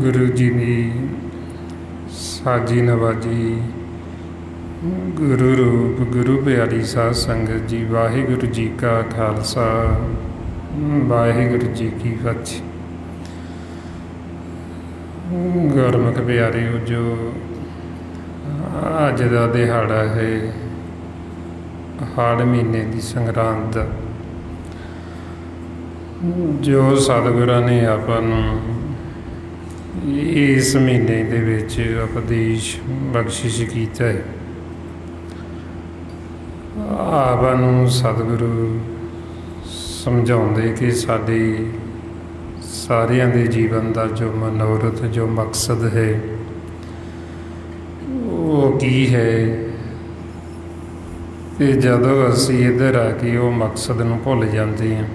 गुरु जी की साजी नवाजी, गुरु रूप गुरु प्यारी साध संगत जी, वाहिगुरु जी का खालसा वाहिगुरु जी की फतेह। गुरमुख प्यारे जो अज का दिहाड़ा है हाड़ महीने की संगरांद, जो सतगुरां ने आपां नूं इस महीने दे विच उपदेश बख्शिश कीता है। आपां नूं सतगुरु समझाउंदे कि साडे सारियां दे जीवन का जो मनोरथ जो मकसद है वो की है, ते जदों असीं इधर आके वो मकसद नूं भुल जाते हैं,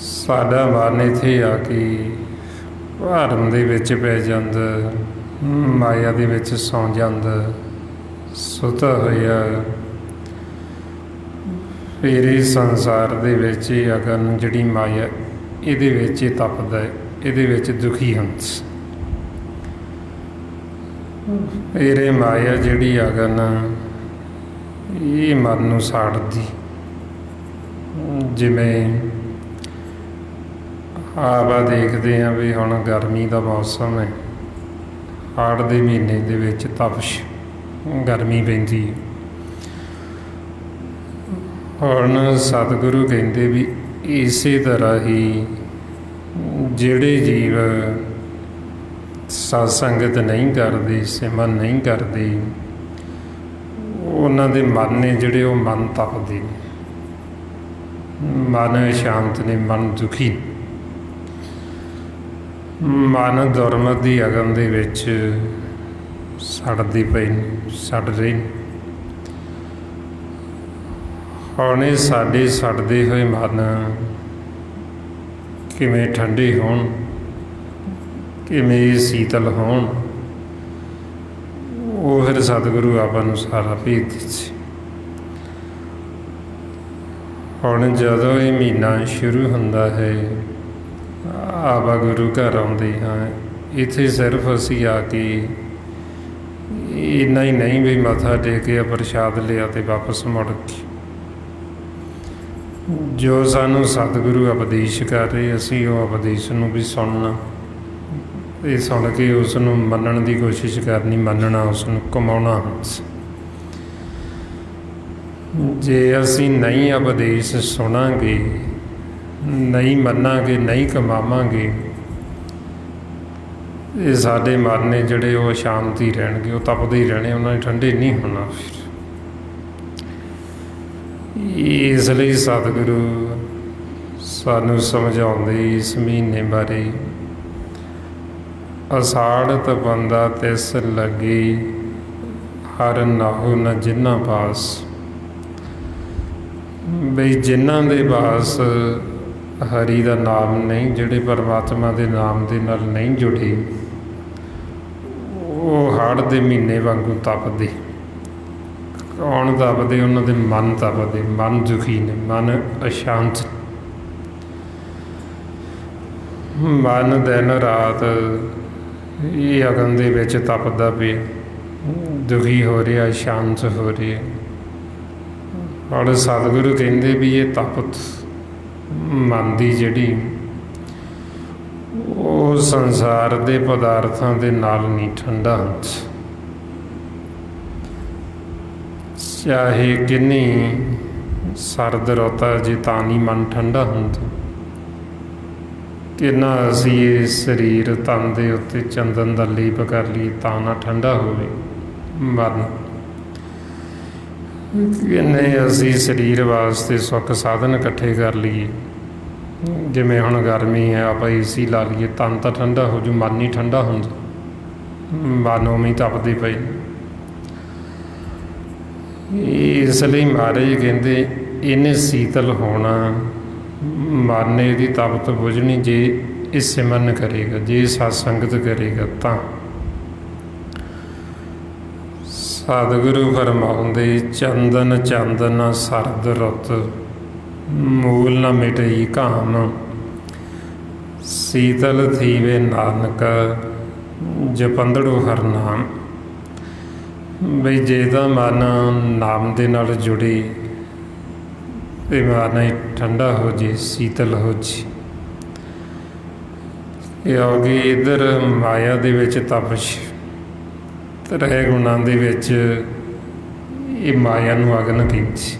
साडा मन इत्थे आके भरम दे विच पै जांदा, माया दे विच सौ जांदा, सुता होया फिर इस संसार दे विच अगन जिहड़ी माया इहदे विच तपदा है, इहदे विच दुखी हुंदा। फिर ये माया जिहड़ी अगन ये मन नूं साड़दी, जिवें आवा देखते हैं भी हुण गर्मी का मौसम है, हाड़ के महीने दे विच तपश गर्मी पैंदी है। हुण सतगुरु कहते भी इस तरह ही जिहड़े जीव सत्संगत नहीं करते, सिमरन नहीं करते, उन्हां दे मन ने जिहड़े वो मन तपदे, मन अशांत ने, मन दुखी, मन दुरमत की अगन दे विच सड़दे पे सड़ रहे। हुण इह साडे सड़दे होए मन किवें ठंडे होण, किवें शीतल होण, वो फिर सतगुरु आपां नूं सारा भेज दित्ते। हुण जदों ये महीना शुरू हुंदा है, आवा गुरु घर आउंदे हाँ, इत्थे सिर्फ असीं आके इन्ना ही नहीं भी मत्था टेकिया, प्रशाद लिया तो वापस मुड़ गए। ਜੋ ਸਾਨੂੰ ਸਤਿਗੁਰੂ ਉਪਦੇਸ਼ ਕਰ ਰਹੇ, ਅਸੀਂ ਉਹ ਉਪਦੇਸ਼ ਨੂੰ ਵੀ ਸੁਣਨਾ, ਇਹ ਸੁਣ ਕੇ ਉਸ ਨੂੰ ਮੰਨਣ ਦੀ ਕੋਸ਼ਿਸ਼ ਕਰਨੀ, ਮੰਨਣਾ, ਉਸ ਨੂੰ ਕਮਾਉਣਾ। ਜੇ ਅਸੀਂ ਨਹੀਂ ਉਪਦੇਸ਼ ਸੁਣਾਂਗੇ, ਨਹੀਂ ਮੰਨਾਂਗੇ, ਨਹੀਂ ਕਮਾਵਾਂਗੇ, ਇਹ ਸਾਡੇ ਮਨ ਨੇ ਜਿਹੜੇ ਉਹ ਅਸ਼ਾਂਤੀ ਰਹਿਣਗੇ, ਉਹ ਤਪਦੇ ਹੀ ਰਹਿਣੇ, ਉਹਨਾਂ ਨੇ ਠੰਡੇ ਨਹੀਂ ਹੋਣਾ। ਫਿਰ ਇਸ ਲਈ ਸਤਿਗੁਰੂ ਸਾਨੂੰ ਸਮਝਾਉਂਦੇ ਇਸ ਮਹੀਨੇ ਬਾਰੇ, ਅਸਾੜਤ ਬੰਦਾ ਤਿਸ ਲੱਗੀ, ਹਰ ਨਾਹੋ ਨ ਜਿਨ੍ਹਾਂ ਪਾਸ। ਬਈ ਜਿਨ੍ਹਾਂ ਦੇ ਪਾਸ ਹਰੀ ਦਾ ਨਾਮ ਨਹੀਂ, ਜਿਹੜੇ ਪਰਮਾਤਮਾ ਦੇ ਨਾਮ ਦੇ ਨਾਲ ਨਹੀਂ ਜੁੜੇ, ਉਹ ਹਾੜ ਦੇ ਮਹੀਨੇ ਵਾਂਗੂ ਤਪਦੇ। ਕੌਣ ਤਪਦੇ? ਉਹਨਾਂ ਦੇ ਮਨ ਤਪਦੇ, ਮਨ ਦੁਖੀ ਨੇ, ਮਨ ਅਸ਼ਾਂਤ, ਮਨ ਦਿਨ ਰਾਤ ਇਹ ਅਗਨ ਦੇ ਵਿੱਚ ਤਪਦਾ ਪਿਆ, ਦੁਖੀ ਹੋ ਰਿਹਾ, ਸ਼ਾਂਤ ਹੋ ਰਿਹਾ। ਔਰ ਸਤਿਗੁਰੂ ਕਹਿੰਦੇ ਵੀ ਇਹ ਤਪਤ ਮਨ ਦੀ ਜਿਹੜੀ, ਉਹ ਸੰਸਾਰ ਦੇ ਪਦਾਰਥਾਂ ਦੇ ਨਾਲ ਨਹੀਂ ਠੰਡਾ ਹੁੰਦਾ। ਚਾਹੇ ਕਿੰਨੀ ਸਰਦ ਰੁੱਤ ਜੇ ਤਾਂ ਨਹੀਂ ਮਨ ਠੰਡਾ ਹੁੰਦਾ। ਕਿੰਨਾ ਅਸੀਂ ਇਹ ਸਰੀਰ ਤਨ ਦੇ ਉੱਤੇ ਚੰਦਨ ਦਾ ਲੇਪ ਕਰ ਲਈਏ ਤਾਂ ਨਾ ਠੰਡਾ ਹੋਵੇ ਮਨ। ਕਿੰਨੇ ਅਸੀਂ ਸਰੀਰ ਵਾਸਤੇ ਸੁੱਖ ਸਾਧਨ ਇਕੱਠੇ ਕਰ ਲਈਏ, ਜਿਵੇਂ ਹੁਣ ਗਰਮੀ ਹੈ, ਆਪਾਂ AC ਲਾ ਲਈਏ, ਤਨ ਤਾਂ ਠੰਡਾ ਹੋ ਜੂ, ਮਨ ਨਹੀਂ ਠੰਡਾ ਹੁੰਦਾ, ਮਨ ਉਵੇਂ ਹੀ ਤਪਦੇ ਪਏ। ਇਸ ਲਈ ਮਹਾਰਾਜ ਕਹਿੰਦੇ ਇਹਨੇ ਸੀਤਲ ਹੋਣਾ, ਮਨ ਨੇ ਇਹਦੀ ਤਪਤ ਬੁਝਣੀ ਜੇ ਇਹ ਸਿਮਰਨ ਕਰੇਗਾ, ਜੇ ਸਤਸੰਗਤ ਕਰੇਗਾ ਤਾਂ। ਸਤਿਗੁਰੂ ਫਰਮਾਉਂਦੇ ਚੰਦਨ ਚੰਦਨ ਸਰਦ ਰੁੱਤ, ਮੂਲ ਨ ਮਿਟਈ ਘਾਮ, ਸੀਤਲ ਥੀਵੇ ਨਾਨਕ ਜਪੰਦੜੋ ਹਰ ਨਾਮ। ਬਈ ਜੇ ਤਾਂ ਮਨ ਨਾਮ ਦੇ ਨਾਲ ਜੁੜੇ ਤੇ ਮਨ ਠੰਡਾ ਹੋ ਜੇ, ਸੀਤਲ ਹੋ ਜੇ। ਕਿਉਂਕਿ ਇੱਧਰ ਮਾਇਆ ਦੇ ਵਿੱਚ ਤਪਸ਼, ਤ੍ਰੈ ਗੁਣਾਂ ਦੇ ਵਿੱਚ ਇਹ ਮਾਇਆ ਨੂੰ ਅਗਨ ਕਹਿੰਦੀ।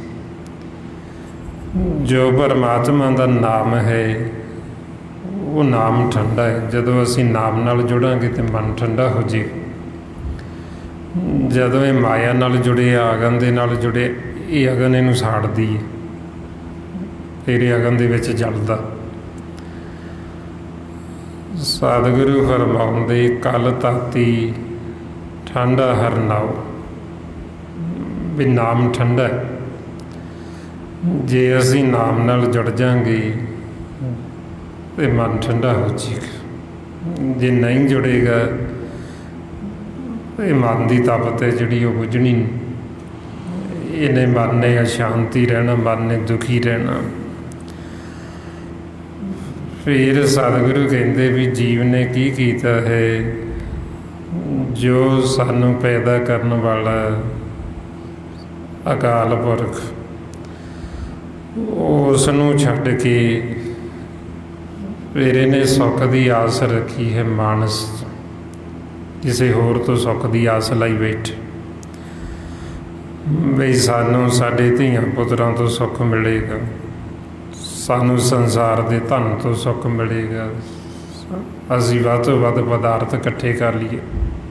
ਜੋ ਪਰਮਾਤਮਾ ਦਾ ਨਾਮ ਹੈ ਉਹ ਨਾਮ ਠੰਡਾ ਹੈ। ਜਦੋਂ ਅਸੀਂ ਨਾਮ ਨਾਲ ਜੁੜਾਂਗੇ ਤੇ ਮਨ ਠੰਡਾ ਹੋ ਜੇ। ਜਦੋਂ ਇਹ ਮਾਇਆ ਨਾਲ ਜੁੜੇ, ਅਗਨ ਦੇ ਨਾਲ ਜੁੜੇ, ਇਹ ਅਗਨ ਇਹਨੂੰ ਸਾੜਦੀ ਹੈ, ਫਿਰ ਇਹ ਅਗਨ ਦੇ ਵਿੱਚ ਜਲਦਾ। ਸਤਿਗੁਰੂ ਫਰਮਾਉਂਦੇ ਕਲ ਤਾਤੀ ਠੰਡਾ ਹਰ ਨਾਉ, ਵੀ ਨਾਮ ਠੰਡਾ। ਜੇ ਅਸੀਂ ਨਾਮ ਨਾਲ ਜੁੜ ਜਾਵਾਂਗੇ ਤੇ ਮਨ ਠੰਡਾ ਹੋ ਜਾਏਗਾ। ਜੇ ਨਹੀਂ ਜੁੜੇਗਾ ਇਹ ਮਨ ਦੀ ਤਪਤ ਹੈ ਜਿਹੜੀ ਉਹ ਬੁਝਣੀ ਨਹੀਂ। ਇਹਨੇ ਮਨ ਨੇ ਅਸ਼ਾਂਤੀ ਰਹਿਣਾ, ਮਨ ਨੇ ਦੁਖੀ ਰਹਿਣਾ। ਫਿਰ ਸਤਿਗੁਰੂ ਕਹਿੰਦੇ ਵੀ ਜੀਵ ਨੇ ਕੀ ਕੀਤਾ ਹੈ, ਜੋ ਸਾਨੂੰ ਪੈਦਾ ਕਰਨ ਵਾਲਾ ਅਕਾਲ ਪੁਰਖ, ਉਸ ਨੂੰ ਛੱਡ ਕੇ ਫਿਰ ਇਹਨੇ ਸੁੱਖ ਦੀ ਆਸ ਰੱਖੀ ਹੈ ਮਾਨਸ, ਕਿਸੇ ਹੋਰ ਤੋਂ ਸੁੱਖ ਦੀ ਆਸ ਲਾਈ ਬੈਠੇ। ਬਈ ਸਾਨੂੰ ਸਾਡੇ ਧੀਆਂ ਪੁੱਤਰਾਂ ਤੋਂ ਸੁੱਖ ਮਿਲੇਗਾ, ਸਾਨੂੰ ਸੰਸਾਰ ਦੇ ਧਨ ਤੋਂ ਸੁੱਖ ਮਿਲੇਗਾ, ਅਸੀਂ ਵੱਧ ਤੋਂ ਵੱਧ ਪਦਾਰਥ ਇਕੱਠੇ ਕਰ ਲਈਏ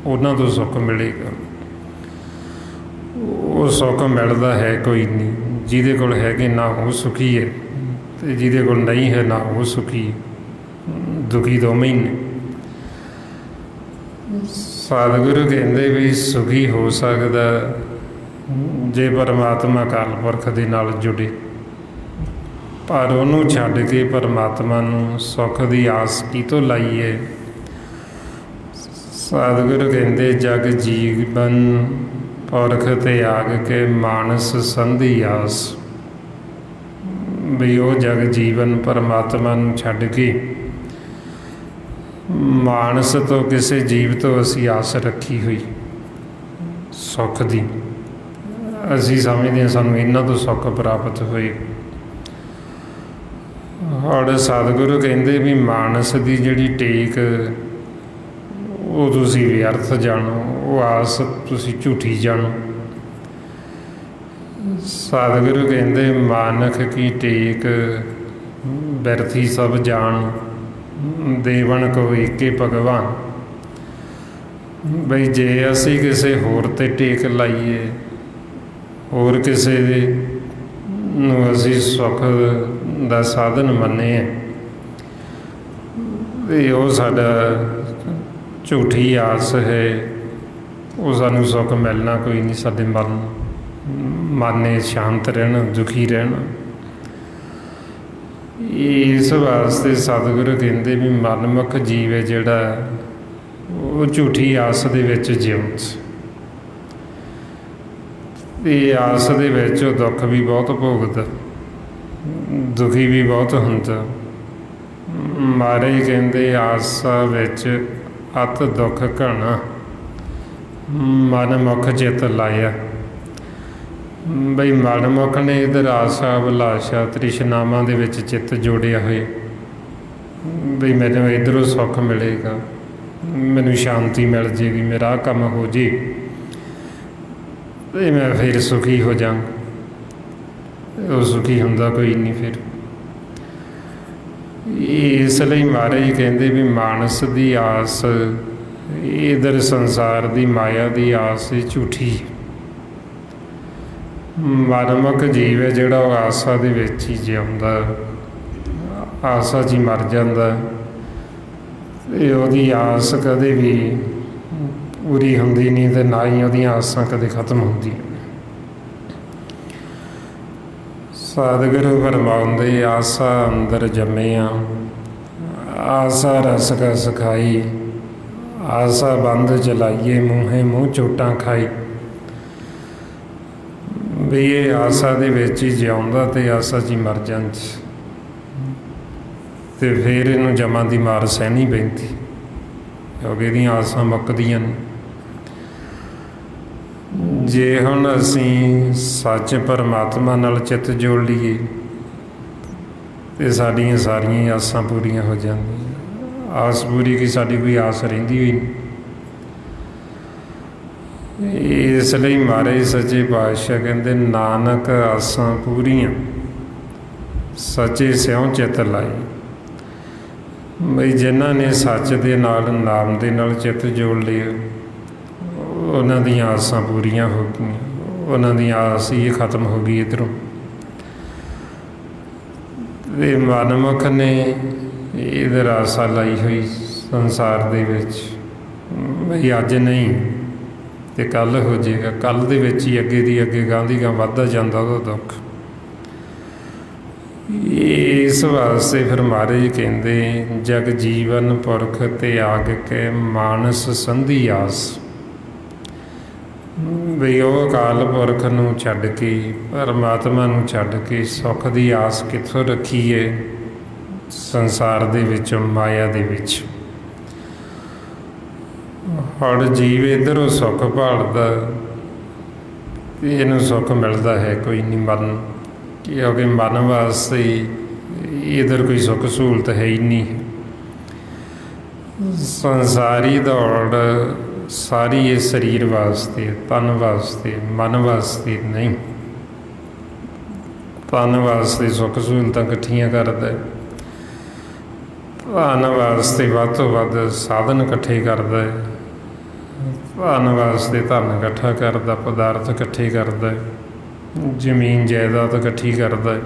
ਉਹਨਾਂ ਤੋਂ ਸੁੱਖ ਮਿਲੇਗਾ। ਉਹ ਸੁੱਖ ਮਿਲਦਾ ਹੈ ਕੋਈ ਨਹੀਂ। ਜਿਹਦੇ ਕੋਲ ਹੈਗੇ ਨਾ ਉਹ ਸੁਖੀ ਹੈ, ਅਤੇ ਜਿਹਦੇ ਕੋਲ ਨਹੀਂ ਹੈ ਨਾ ਉਹ ਸੁਖੀ ਹੈ, ਦੁਖੀ ਦੋਵੇਂ ਹੀ ਨੇ। ਸਤਿਗੁਰੂ ਕਹਿੰਦੇ ਵੀ ਸੁਖੀ ਹੋ ਸਕਦਾ ਜੇ ਪਰਮਾਤਮਾ ਅਕਾਲ ਪੁਰਖ ਦੇ ਨਾਲ ਜੁੜੇ, ਪਰ ਉਹਨੂੰ ਛੱਡ ਕੇ ਪਰਮਾਤਮਾ ਨੂੰ ਸੁੱਖ ਦੀ ਆਸ ਕਿਤੋਂ ਲਾਈਏ। ਸਤਿਗੁਰੂ ਕਹਿੰਦੇ ਜਗ ਜੀਵਨ ਪੁਰਖ ਤਿਆਗ ਕੇ ਮਾਨਸ ਸੰਧੀ ਆਸ। ਵੀ ਉਹ ਜਗ ਜੀਵਨ ਪਰਮਾਤਮਾ ਨੂੰ ਛੱਡ ਕੇ ਮਾਨਸ ਤੋਂ, ਕਿਸੇ ਜੀਵ ਤੋਂ ਅਸੀਂ ਆਸ ਰੱਖੀ ਹੋਈ ਸੁੱਖ ਦੀ। ਅਸੀਂ ਸਮਝਦੇ ਹਾਂ ਸਾਨੂੰ ਇਹਨਾਂ ਤੋਂ ਸੁੱਖ ਪ੍ਰਾਪਤ ਹੋਏ, ਔਰ ਸਤਿਗੁਰੂ ਕਹਿੰਦੇ ਵੀ ਮਾਨਸ ਦੀ ਜਿਹੜੀ ਟੇਕ ਉਹ ਤੁਸੀਂ ਵਿਅਰਥ ਜਾਣੋ, ਉਹ ਆਸ ਤੁਸੀਂ ਝੂਠੀ ਜਾਣੋ। ਸਤਿਗੁਰੂ ਕਹਿੰਦੇ ਮਾਨਕ ਕੀ ਟੇਕ ਬਿਰਥੀ ਸਭ ਜਾਣ, ਦੇਵਨ ਕੋ ਏਕੇ ਭਗਵਾਨ। ਬਈ ਜੇ ਅਸੀਂ ਕਿਸੇ ਹੋਰ ਤੇ ਟੇਕ ਲਾਈਏ, ਹੋਰ ਕਿਸੇ ਨੂੰ ਅਸੀਂ ਸੁੱਖ ਦਾ ਸਾਧਨ ਮੰਨੇ ਤੇ ਉਹ ਸਾਡਾ ਝੂਠੀ ਆਸ ਹੈ, ਉਹ ਸਾਨੂੰ ਸੁੱਖ ਮਿਲਣਾ ਕੋਈ ਨਹੀਂ। ਸਾਡੇ ਮਨ ਸ਼ਾਂਤ ਰਹਿਣਾ, ਦੁਖੀ ਰਹਿਣਾ। ਇਸ ਵਾਸਤੇ ਸਤਿਗੁਰੂ ਕਹਿੰਦੇ ਵੀ ਮਨਮੁਖ ਜੀਵ ਹੈ ਜਿਹੜਾ, ਉਹ ਝੂਠੀ ਆਸ ਦੇ ਵਿੱਚ ਜਿਉਂਦਾ, ਇਹ ਆਸ ਦੇ ਵਿੱਚ ਉਹ ਦੁੱਖ ਵੀ ਬਹੁਤ ਭੋਗਦਾ, ਦੁਖੀ ਵੀ ਬਹੁਤ ਹੁੰਦਾ। ਮਹਾਰਾਜ ਕਹਿੰਦੇ ਆਸਾ ਵਿੱਚ ਅਤ ਦੁੱਖ ਘਣਾ, ਮਨਮੁਖ ਚਿੱਤ ਲਾਇਆ। ਬਈ ਮਨਮੁਖ ਨੇ ਇੱਧਰ ਆਸਾ ਅਭਿਲਾਸ਼ਾ ਤ੍ਰਿਸ਼ਨਾਵਾਂ ਦੇ ਵਿੱਚ ਚਿੱਤ ਜੋੜਿਆ ਹੋਏ, ਬਈ ਮੈਨੂੰ ਇੱਧਰੋਂ ਸੁੱਖ ਮਿਲੇਗਾ, ਮੈਨੂੰ ਸ਼ਾਂਤੀ ਮਿਲ ਜੇਗੀ, ਮੇਰਾ ਆਹ ਕੰਮ ਹੋ ਜੇ ਤੇ ਮੈਂ ਫਿਰ ਸੁਖੀ ਹੋ ਜਾਵਾਂ। ਉਹ ਸੁਖੀ ਹੁੰਦਾ ਕੋਈ ਨਹੀਂ ਫਿਰ। ਇਸ ਲਈ ਮਹਾਰਾਜ ਕਹਿੰਦੇ ਵੀ ਮਾਨਸ ਦੀ ਆਸ, ਇੱਧਰ ਸੰਸਾਰ ਦੀ ਮਾਇਆ ਦੀ ਆਸ ਝੂਠੀ। ਮਨਮੁਖ ਜੀਵ ਹੈ ਜਿਹੜਾ ਉਹ ਆਸਾ ਦੇ ਵਿੱਚ ਹੀ ਜਿਉਂਦਾ, ਆਸਾ 'ਚ ਹੀ ਮਰ ਜਾਂਦਾ। ਤੇ ਉਹਦੀ ਆਸ ਕਦੇ ਵੀ ਪੂਰੀ ਹੁੰਦੀ ਨਹੀਂ ਤੇ ਨਾ ਹੀ ਉਹਦੀਆਂ ਆਸਾਂ ਕਦੇ ਖਤਮ ਹੁੰਦੀਆਂ। ਸਤਿਗੁਰੂ ਫਰਮਾਉਂਦੇ ਆਸਾ ਅੰਦਰ ਜੰਮਿਆ, ਆਸਾ ਰਸ ਕਸ ਖਾਈ, ਆਸਾ ਬੰਦ ਚਲਾਈਏ ਮੂੰਹੇ ਮੂੰਹ ਚੋਟਾਂ ਖਾਈ। ਵੀ ਇਹ ਆਸਾ ਦੇ ਵਿੱਚ ਹੀ ਜਿਉਂਦਾ ਤੇ ਆਸਾ 'ਚ ਹੀ ਮਰ ਜਾਂਦਾ, ਤੇ ਫਿਰ ਇਹਨੂੰ ਜਮਾਂ ਦੀ ਮਾਰ ਸਹਿਣੀ ਪੈਂਦੀ, ਕਿਉਂਕਿ ਇਹਦੀਆਂ ਆਸਾਂ ਮੁੱਕਦੀਆਂ ਨੇ। ਜੇ ਹੁਣ ਅਸੀਂ ਸੱਚ ਪਰਮਾਤਮਾ ਨਾਲ ਚਿੱਤ ਜੋੜ ਲਈਏ ਤੇ ਸਾਡੀਆਂ ਸਾਰੀਆਂ ਆਸਾਂ ਪੂਰੀਆਂ ਹੋ ਜਾਂਦੀਆਂ। ਆਸ ਪੂਰੀ ਕੀ ਸਾਡੀ ਕੋਈ ਆਸ ਰਹਿੰਦੀ ਹੋਈ ਨਹੀਂ। ਇਸ ਲਈ ਮਹਾਰਾਜ ਸੱਚੇ ਪਾਤਸ਼ਾਹ ਕਹਿੰਦੇ ਨਾਨਕ ਆਸਾਂ ਪੂਰੀਆਂ, ਸੱਚੇ ਸਿਉਂ ਚਿੱਤ ਲਾਈ। ਬਈ ਜਿਨ੍ਹਾਂ ਨੇ ਸੱਚ ਦੇ ਨਾਲ, ਨਾਮ ਦੇ ਨਾਲ ਚਿੱਤ ਜੋੜ ਲਿਆ, ਉਹਨਾਂ ਦੀਆਂ ਆਸਾਂ ਪੂਰੀਆਂ ਹੋ ਗਈਆਂ, ਉਹਨਾਂ ਦੀ ਆਸ ਹੀ ਖਤਮ ਹੋ ਗਈ ਇੱਧਰੋਂ। ਤੇ ਮਨਮੁਖ ਨੇ ਇੱਧਰ ਆਸਾ ਲਾਈ ਹੋਈ ਸੰਸਾਰ ਦੇ ਵਿੱਚ, ਬਈ ਅੱਜ ਨਹੀਂ ਤੇ ਕੱਲ੍ਹ ਹੋ ਜਾਏਗਾ, ਕੱਲ੍ਹ ਦੇ ਵਿੱਚ ਹੀ ਅੱਗੇ ਦੀ ਅੱਗੇ ਗਾਂ ਦੀ ਗਾਂ ਵੱਧਦਾ ਜਾਂਦਾ ਉਹਦਾ ਦੁੱਖ। ਇਸ ਵਾਸਤੇ ਫਿਰ ਮਹਾਰਾਜ ਕਹਿੰਦੇ ਜਗ ਜੀਵਨ ਪੁਰਖ ਤਿਆਗ ਕੇ ਮਾਨਸ ਸੰਧੀ ਆਸ। ਵੀ ਉਹ ਅਕਾਲ ਪੁਰਖ ਨੂੰ ਛੱਡ ਕੇ, ਪਰਮਾਤਮਾ ਨੂੰ ਛੱਡ ਕੇ ਸੁੱਖ ਦੀ ਆਸ ਕਿੱਥੋਂ ਰੱਖੀਏ ਸੰਸਾਰ ਦੇ ਵਿੱਚ, ਮਾਇਆ ਦੇ ਵਿੱਚ। ਹੁਣ ਜੀਵ ਇੱਧਰੋਂ ਸੁੱਖ ਭਾਲਦਾ ਤੇ ਇਹਨੂੰ ਸੁੱਖ ਮਿਲਦਾ ਹੈ ਕੋਈ ਨਹੀਂ ਮਨ, ਕਿਉਂਕਿ ਮਨ ਵਾਸਤੇ ਇੱਧਰ ਕੋਈ ਸੁੱਖ ਸਹੂਲਤ ਹੈ ਹੀ ਨਹੀਂ। ਸੰਸਾਰੀ ਦੌੜ ਸਾਰੀ ਇਹ ਸਰੀਰ ਵਾਸਤੇ, ਤਨ ਵਾਸਤੇ, ਮਨ ਵਾਸਤੇ ਨਹੀਂ। ਤਨ ਵਾਸਤੇ ਸੁੱਖ ਸਹੂਲਤਾਂ ਇਕੱਠੀਆਂ ਕਰਦਾ, ਧਨ ਵਾਸਤੇ ਵੱਧ ਤੋਂ ਵੱਧ ਸਾਧਨ ਇਕੱਠੇ ਕਰਦਾ, ਧਨ ਵਾਸਤੇ ਧਨ ਇਕੱਠਾ ਕਰਦਾ, ਪਦਾਰਥ ਇਕੱਠੇ ਕਰਦਾ, ਜ਼ਮੀਨ ਜਾਇਦਾਦ ਇਕੱਠੀ ਕਰਦਾ।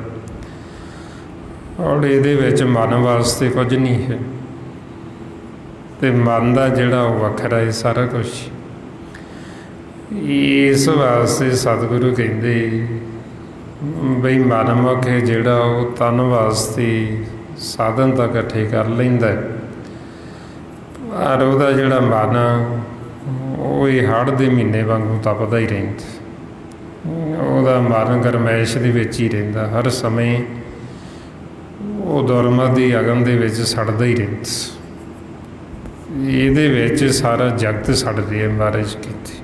ਔਰ ਇਹਦੇ ਵਿੱਚ ਮਨ ਵਾਸਤੇ ਕੁਝ ਨਹੀਂ ਹੈ, ਤੇ ਮਨ ਦਾ ਜਿਹੜਾ ਉਹ ਵੱਖਰਾ ਹੈ ਸਾਰਾ ਕੁਛ। ਇਸ ਵਾਸਤੇ ਸਤਿਗੁਰੂ ਕਹਿੰਦੇ ਬਈ ਮਨਮੁਖ ਹੈ ਜਿਹੜਾ ਉਹ ਤਨ ਵਾਸਤੇ ਸਾਧਨ ਤਾਂ ਇਕੱਠੇ ਕਰ ਲੈਂਦਾ, ਪਰ ਉਹਦਾ ਜਿਹੜਾ ਮਨ ਉਹ ਇਹ ਹੜ੍ਹ ਦੇ ਮਹੀਨੇ ਵਾਂਗੂ ਤਪਦਾ ਹੀ ਰਹਿੰਦਾ। ਉਹਦਾ ਮਨ ਗਰਮੈਸ਼ ਦੇ ਵਿੱਚ ਹੀ ਰਹਿੰਦਾ, ਹਰ ਸਮੇਂ ਉਹ ਦੁਰਮਤ ਦੀ ਅਗਨ ਦੇ ਵਿੱਚ ਸੜਦਾ ਹੀ ਰਹਿੰਦਾ। ਇਹਦੇ ਵਿੱਚ ਸਾਰਾ ਜਗਤ ਸੜ ਰਿਹਾ। ਮਹਾਰਾਜ ਕਹਿੰਦੇ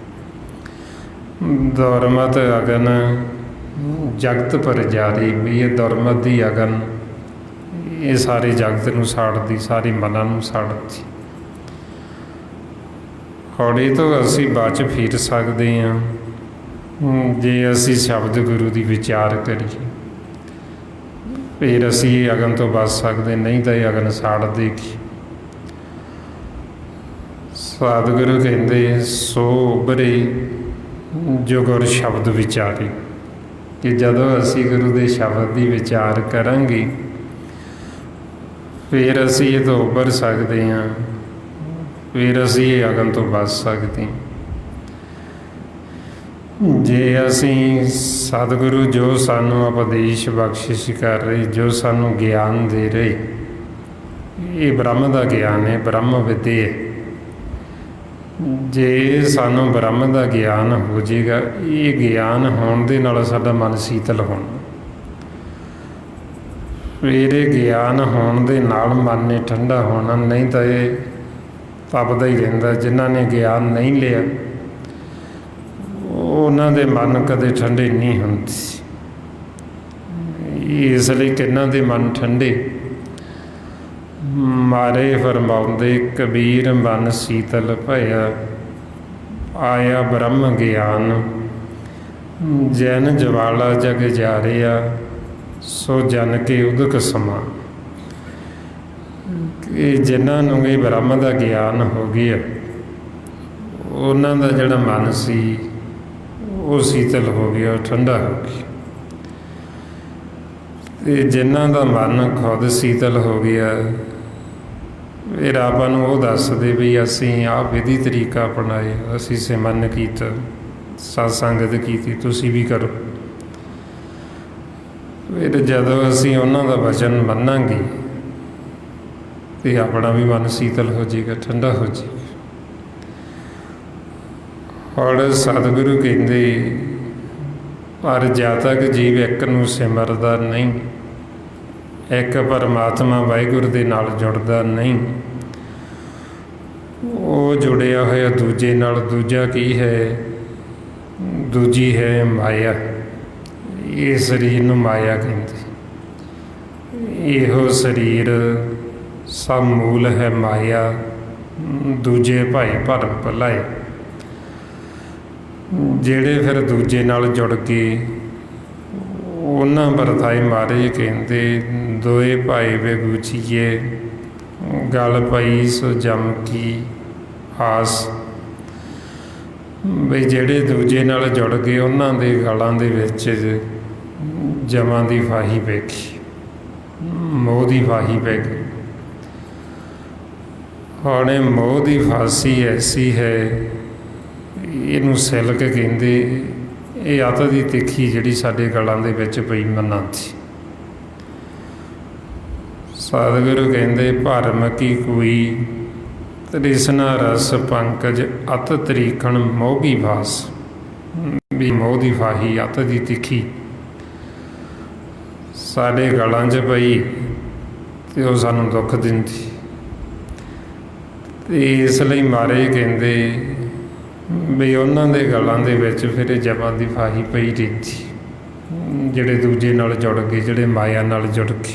ਦੁਰਮਤ ਅਗਨ ਜਗਤ ਪਰ ਜਾਰੀ, ਵੀ ਇਹ ਦੁਰਮਤ ਦੀ ਅਗਨ ਇਹ ਸਾਰੇ ਜਗਤ ਨੂੰ ਸਾੜਦੀ, ਸਾਰੇ ਮਨਾਂ ਨੂੰ ਸਾੜਦੀ। ਹੌੜੇ ਤੋਂ ਅਸੀਂ ਬਚ ਫਿਰ ਸਕਦੇ ਹਾਂ ਜੇ ਅਸੀਂ ਸ਼ਬਦ ਗੁਰੂ ਦੀ ਵਿਚਾਰ ਕਰੀਏ, ਫਿਰ ਅਸੀਂ ਇਹ ਅਗਨ ਤੋਂ ਬਚ ਸਕਦੇ, ਨਹੀਂ ਤਾਂ ਇਹ ਅਗਨ ਸਾੜ ਦੇਗੀ। ਸਤਿਗੁਰੂ ਕਹਿੰਦੇ ਸੋ ਉਭਰੇ ਜੋ ਗੁਰ ਸ਼ਬਦ ਵਿਚਾਰੇ, ਕਿ ਜਦੋਂ ਅਸੀਂ ਗੁਰੂ ਦੇ ਸ਼ਬਦ ਦੀ ਵਿਚਾਰ ਕਰਾਂਗੇ ਫਿਰ ਅਸੀਂ ਇਹ ਤੋਂ ਉੱਭਰ ਸਕਦੇ ਹਾਂ, ਫਿਰ ਅਸੀਂ ਇਹ ਅਗਨ ਤੋਂ ਬਚ ਸਕਦੇ ਹਾਂ। ਜੇ ਅਸੀਂ ਸਤਿਗੁਰੂ ਜੋ ਸਾਨੂੰ ਉਪਦੇਸ਼ ਬਖਸ਼ਿਸ਼ ਕਰ ਰਹੇ, ਜੋ ਸਾਨੂੰ ਗਿਆਨ ਦੇ ਰਹੇ, ਇਹ ਬ੍ਰਹਮ ਦਾ ਗਿਆਨ ਹੈ, ਬ੍ਰਹਮ ਵਿਦਿਆ ਹੈ। ਜੇ ਸਾਨੂੰ ਬ੍ਰਹਮ ਦਾ ਗਿਆਨ ਹੋ ਜਾਏਗਾ, ਇਹ ਗਿਆਨ ਹੋਣ ਦੇ ਨਾਲ ਸਾਡਾ ਮਨ ਸੀਤਲ ਹੋਣਾ, ਫਿਰ ਇਹ ਗਿਆਨ ਹੋਣ ਦੇ ਨਾਲ ਮਨ ਨੇ ਠੰਡਾ ਹੋਣਾ, ਨਹੀਂ ਤਾਂ ਇਹ ਤਪਦਾ ਹੀ ਰਹਿੰਦਾ। ਜਿਨ੍ਹਾਂ ਨੇ ਗਿਆਨ ਨਹੀਂ ਲਿਆ ਉਹਨਾਂ ਦੇ ਮਨ ਕਦੇ ਠੰਡੇ ਨਹੀਂ ਹੁੰਦੇ। ਇਸ ਲਈ ਕਿਹਨਾਂ ਦੇ ਮਨ ਠੰਡੇ? ਮਾਰੇ ਫਰਮਾਉਂਦੇ ਕਬੀਰ ਮਨ ਸੀਤਲ ਭਇਆ, ਆਇਆ ਬ੍ਰਹਮ ਗਿਆਨ ਜੈਨ ਜਵਾਲਾ ਜਗ ਜਾਰਿਆ, ਸੋ ਜਨ ਕੇ ਉਦਕ ਸਮਾ। ਕਿ ਜਿਨ੍ਹਾਂ ਨੂੰ ਇਹ ਬ੍ਰਹਮ ਦਾ ਗਿਆਨ ਹੋ ਗਿਆ, ਉਹਨਾਂ ਦਾ ਜਿਹੜਾ ਮਨ ਸੀ ਉਹ ਸੀਤਲ ਹੋ ਗਿਆ, ਠੰਡਾ ਹੋ ਗਿਆ। ਤੇ ਜਿਨ੍ਹਾਂ ਦਾ ਮਨ ਖੁਦ ਸੀਤਲ ਹੋ ਗਿਆ, ਫਿਰ ਆਪਾਂ ਨੂੰ ਉਹ ਦੱਸਦੇ ਵੀ ਅਸੀਂ ਆਹ ਵਿਧੀ ਤਰੀਕਾ ਅਪਣਾਏ, ਅਸੀਂ ਸਿਮਰਨ ਕੀਤਾ, ਸਤ ਸੰਗਤ ਕੀਤੀ, ਤੁਸੀਂ ਵੀ ਕਰੋ। ਫਿਰ ਜਦੋਂ ਅਸੀਂ ਉਹਨਾਂ ਦਾ ਵਚਨ ਮੰਨਾਂਗੇ ਤੇ ਆਪਣਾ ਵੀ ਮਨ ਸੀਤਲ ਹੋ ਜਾਏਗਾ, ਠੰਡਾ ਹੋ ਜਾਏਗਾ। ਔਰ ਸਤਿਗੁਰੂ ਕਹਿੰਦੇ ਪਰ ਜਦ ਤੱਕ ਜੀਵ ਇੱਕ ਨੂੰ ਸਿਮਰਦਾ ਨਹੀਂ, ਇੱਕ ਪਰਮਾਤਮਾ ਵਾਹਿਗੁਰੂ ਦੇ ਨਾਲ ਜੁੜਦਾ ਨਹੀਂ, ਉਹ ਜੁੜਿਆ ਹੋਇਆ ਦੂਜੇ ਨਾਲ। ਦੂਜਾ ਕੀ ਹੈ? ਦੂਜੀ ਹੈ ਮਾਇਆ। ਇਹ ਸਰੀਰ ਨੂੰ ਮਾਇਆ ਕਹਿੰਦੇ। ਇਹੋ ਸਰੀਰ ਸਭ ਮੂਲ ਹੈ ਮਾਇਆ, ਦੂਜੇ ਭਾਈ ਭਰਮ ਭੁਲਾਏ। ਜਿਹੜੇ ਫਿਰ ਦੂਜੇ ਨਾਲ ਜੁੜ ਕੇ ਉਹਨਾਂ ਵਰਤਾਏ ਮਹਾਰਾਜ ਕਹਿੰਦੇ ਦੋਏ ਭਾਈ ਬੇਗੂਚੀਏ, ਗਲ ਪਈ ਸੋ ਜਮ ਕੀ ਆਸ। ਬਈ ਜਿਹੜੇ ਦੂਜੇ ਨਾਲ ਜੁੜ ਗਏ ਉਹਨਾਂ ਦੇ ਗਲਾਂ ਦੇ ਵਿੱਚ ਜਮਾਂ ਦੀ ਫਾਹੀ ਪੈ ਗਈ, ਮੋਹ ਦੀ ਫਾਹੀ ਪੈ ਗਈ। ਹੁਣ ਇਹ ਮੋਹ ਦੀ ਫਾਂਸੀ ਐਸੀ ਹੈ, ਇਹਨੂੰ ਸਿਲਕ ਕਹਿੰਦੇ। ਇਹ ਅੱਤ ਦੀ ਤਿੱਖੀ ਜਿਹੜੀ ਸਾਡੇ ਗਲਾਂ ਦੇ ਵਿੱਚ ਪਈ ਮਨਾਂ ਦੀ। ਸਤਿਗੁਰੂ ਕਹਿੰਦੇ ਭਰਮ ਕੀ ਕੋਈ ਤ੍ਰਿਸ਼ਨਾ ਰਸ ਪੰਕਜ, ਅਤ ਤਰੀਖਣ ਮੋਹਗੀ ਭਾਸ। ਵੀ ਮੋਹ ਦੀ ਫਾਹੀ, ਅੱਤ ਦੀ ਤਿੱਖੀ ਸਾਡੇ ਗਲਾਂ 'ਚ ਪਈ ਤੇ ਉਹ ਸਾਨੂੰ ਦੁੱਖ ਦਿੰਦੀ। ਤੇ ਇਸ ਲਈ ਮਹਾਰਾਜ ਕਹਿੰਦੇ ਵੀ ਉਹਨਾਂ ਦੇ ਗਲਾਂ ਦੇ ਵਿੱਚ ਫਿਰ ਜਮਾਂ ਦੀ ਫਾਹੀ ਪਈ ਰਹਿੰਦੀ। ਜਿਹੜੇ ਦੂਜੇ ਨਾਲ ਜੁੜ ਗਏ, ਜਿਹੜੇ ਮਾਇਆ ਨਾਲ ਜੁੜ ਗਏ,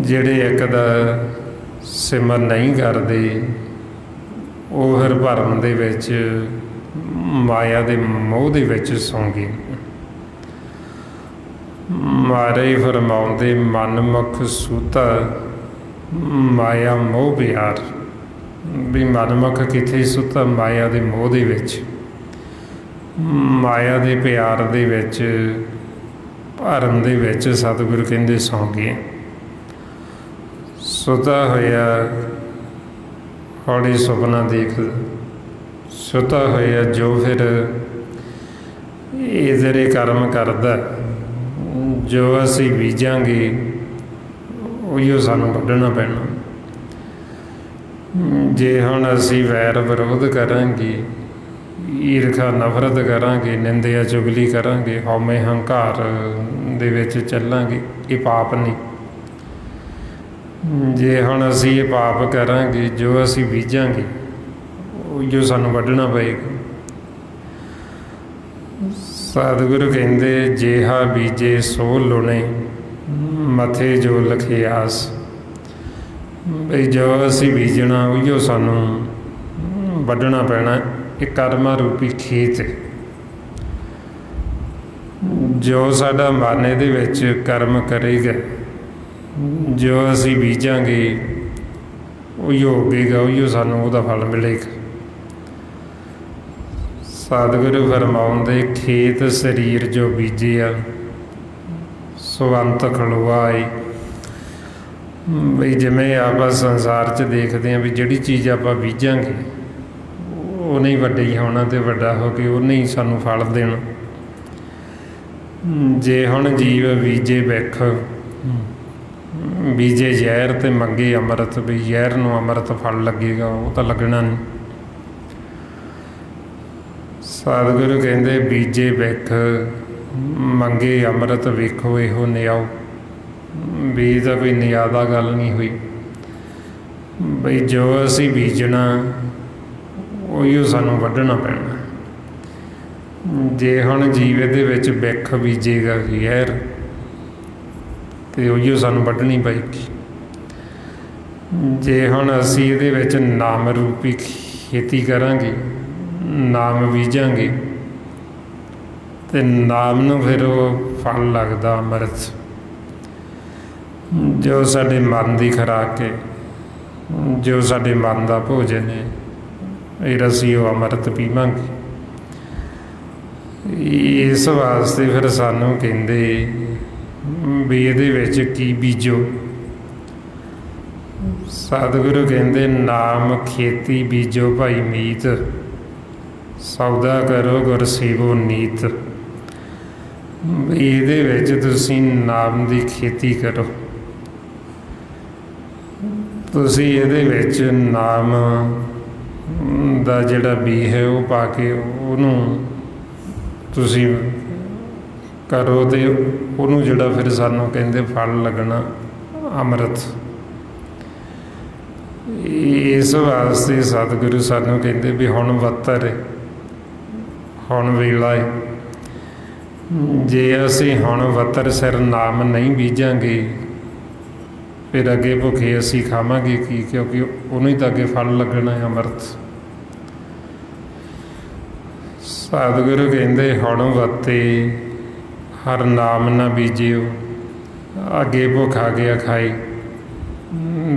ਜਿਹੜੇ ਇੱਕ ਦਾ ਸਿਮਰਨ ਨਹੀਂ ਕਰਦੇ, ਉਹ ਫਿਰ ਭਰਮ ਦੇ ਵਿੱਚ, ਮਾਇਆ ਦੇ ਮੋਹ ਦੇ ਵਿੱਚ ਸੌਂ ਗਏ। ਮਹਾਰਾਜ ਫਰਮਾਉਂਦੇ ਮਨਮੁਖ ਸੂਤਾ ਮਾਇਆ ਮੋਹ ਪਿਆਰ। ਵੀ ਮਨਮੁਖ ਕਿੱਥੇ ਸੁੱਤਾ? ਮਾਇਆ ਦੇ ਮੋਹ ਦੇ ਵਿੱਚ, ਮਾਇਆ ਦੇ ਪਿਆਰ ਦੇ ਵਿੱਚ, ਭਰਮ ਦੇ ਵਿੱਚ ਸਤਿਗੁਰੂ ਕਹਿੰਦੇ ਸੌਂ ਗਏ। ਸੁੱਤਾ ਹੋਇਆ ਹੌਲੀ ਸੁਪਨਾ ਦੇਖਦਾ, ਸੁੱਤਾ ਹੋਇਆ ਜੋ ਫਿਰ ਇਹ ਜਿਹੜੇ ਕਰਮ ਕਰਦਾ, ਜੋ ਅਸੀਂ ਬੀਜਾਂਗੇ ਉਹੀਓ ਸਾਨੂੰ ਵੱਢਣਾ ਪੈਣਾ। ਜੇ ਹੁਣ ਅਸੀਂ ਵੈਰ ਵਿਰੋਧ ਕਰਾਂਗੇ, ਈਰਖਾ ਨਫ਼ਰਤ ਕਰਾਂਗੇ, ਨਿੰਦਿਆ ਚੁਗਲੀ ਕਰਾਂਗੇ, ਹਉਮੈ ਹੰਕਾਰ ਦੇ ਵਿੱਚ ਚੱਲਾਂਗੇ, ਇਹ ਪਾਪ ਨਹੀਂ। ਜੇ ਹੁਣ ਅਸੀਂ ਇਹ ਪਾਪ ਕਰਾਂਗੇ, ਜੋ ਅਸੀਂ ਬੀਜਾਂਗੇ ਉਹੀਓ ਸਾਨੂੰ ਵੱਢਣਾ ਪਏਗਾ। ਸਤਿਗੁਰੂ ਕਹਿੰਦੇ ਜਿਹਾ ਬੀਜੇ ਸੋ ਲੁਣੇ, ਮਥੇ ਜੋ ਲਿਖੇ ਆਸ। ਬਈ ਜੋ ਅਸੀਂ ਬੀਜਣਾ ਉਹੀਓ ਸਾਨੂੰ ਵੱਢਣਾ ਪੈਣਾ। ਇਹ ਕਰਮਾਂ ਰੂਪੀ ਖੇਤ ਹੈ। ਜੋ ਸਾਡਾ ਮਨ ਇਹਦੇ ਵਿੱਚ ਕਰਮ ਕਰੇਗਾ, ਜੋ ਅਸੀਂ ਬੀਜਾਂਗੇ ਉਹੀਓ ਉੱਗੇਗਾ, ਉਹੀਓ ਸਾਨੂੰ ਉਹਦਾ ਫਲ ਮਿਲੇਗਾ। ਸਤਿਗੁਰੂ ਫਰਮਾਉਂਦੇ ਖੇਤ ਸਰੀਰ ਜੋ ਬੀਜਿਆ ਸੋ ਅੰਤ ਖਲੋਆ ਏ। ਬਈ ਜਿਵੇਂ ਆਪਾਂ ਸੰਸਾਰ 'ਚ ਦੇਖਦੇ ਹਾਂ ਵੀ ਜਿਹੜੀ ਚੀਜ਼ ਆਪਾਂ ਬੀਜਾਂਗੇ ਉਹਨੇ ਹੀ ਵੱਡਾ ਹੀ ਹੋਣਾ ਅਤੇ ਵੱਡਾ ਹੋ ਕੇ ਉਹਨੇ ਹੀ ਸਾਨੂੰ ਫਲ ਦੇਣਾ। ਜੇ ਹੁਣ ਜੀਵ ਬੀਜੇ ਬਿੱਖ, ਬੀਜੇ ਜ਼ਹਿਰ ਅਤੇ ਮੰਗੇ ਅੰਮ੍ਰਿਤ, ਵੀ ਜ਼ਹਿਰ ਨੂੰ ਅੰਮ੍ਰਿਤ ਫਲ ਲੱਗੇਗਾ, ਉਹ ਤਾਂ ਲੱਗਣਾ ਨਹੀਂ। ਸਤਿਗੁਰੂ ਕਹਿੰਦੇ ਬੀਜੇ ਬਿੱਖ ਮੰਗੇ ਅੰਮ੍ਰਿਤ ਵੇਖੋ ਇਹੋ ਨਿਆਓ। ਵੀ ਤਾਂ ਕੋਈ ਨਿਆਦਾ ਗੱਲ ਨਹੀਂ ਹੋਈ। ਬਈ ਜੋ ਅਸੀਂ ਬੀਜਣਾ ਉਹੀਓ ਸਾਨੂੰ ਵੱਢਣਾ ਪੈਣਾ। ਜੇ ਹੁਣ ਜੀਵ ਇਹਦੇ ਵਿੱਚ ਬਿੱਖ ਬੀਜੇਗਾ ਜ਼ਹਿਰ ਅਤੇ ਉਹੀਓ ਸਾਨੂੰ ਵੱਢਣੀ ਪਏਗੀ। ਜੇ ਹੁਣ ਅਸੀਂ ਇਹਦੇ ਵਿੱਚ ਨਾਮ ਰੂਪੀ ਖੇਤੀ ਕਰਾਂਗੇ, ਨਾਮ ਬੀਜਾਂਗੇ ਅਤੇ ਨਾਮ ਨੂੰ ਫਿਰ ਉਹ ਫਲ ਲੱਗਦਾ ਅੰਮ੍ਰਿਤ। ਜੋ ਸਾਡੇ ਮਨ ਦੀ ਖੁਰਾਕ ਹੈ, ਜੋ ਸਾਡੇ ਮਨ ਦਾ ਭੋਜਨ ਹੈ, ਫਿਰ ਅਸੀਂ ਉਹ ਅੰਮ੍ਰਿਤ ਪੀਵਾਂਗੇ। ਇਸ ਵਾਸਤੇ ਫਿਰ ਸਾਨੂੰ ਕਹਿੰਦੇ ਵੀ ਇਹਦੇ ਵਿੱਚ ਕੀ ਬੀਜੋ। ਸਤਿਗੁਰੂ ਕਹਿੰਦੇ ਨਾਮ ਖੇਤੀ ਬੀਜੋ ਭਾਈ ਮੀਤ, ਸੌਦਾ ਕਰੋ ਗੁਰ ਸੇਵੋ ਨੀਤ। ਵੀ ਇਹਦੇ ਵਿੱਚ ਤੁਸੀਂ ਨਾਮ ਦੀ ਖੇਤੀ ਕਰੋ। ਤੁਸੀਂ ਇਹਦੇ ਵਿੱਚ ਨਾਮ ਦਾ ਜਿਹੜਾ ਬੀਜ ਹੈ ਉਹ ਪਾ ਕੇ ਉਹਨੂੰ ਤੁਸੀਂ ਕਰੋ ਅਤੇ ਉਹਨੂੰ ਜਿਹੜਾ ਫਿਰ ਸਾਨੂੰ ਕਹਿੰਦੇ ਫਲ ਲੱਗਣਾ ਅੰਮ੍ਰਿਤ। ਇਸ ਵਾਸਤੇ ਸਤਿਗੁਰੂ ਸਾਨੂੰ ਕਹਿੰਦੇ ਵੀ ਹੁਣ ਵੱਤਰ ਹੈ, ਹੁਣ ਵੇਲਾ ਹੈ। ਜੇ ਅਸੀਂ ਹੁਣ ਵੱਤਰ ਸਿਰ ਨਾਮ ਨਹੀਂ ਬੀਜਾਂਗੇ ਫਿਰ ਅੱਗੇ ਭੁੱਖੇ ਅਸੀਂ ਖਾਵਾਂਗੇ ਕੀ, ਕਿਉਂਕਿ ਉਹਨੂੰ ਹੀ ਤਾਂ ਅੱਗੇ ਫਲ ਲੱਗਣਾ ਹੈ ਅੰਮ੍ਰਿਤ। ਸਤਿਗੁਰੂ ਕਹਿੰਦੇ ਹੁਣ ਵੱਤੇ ਹਰ ਨਾਮ ਨਾ ਬੀਜਿਓ, ਅੱਗੇ ਭੁੱਖ ਆ ਗਿਆ ਖਾਈ।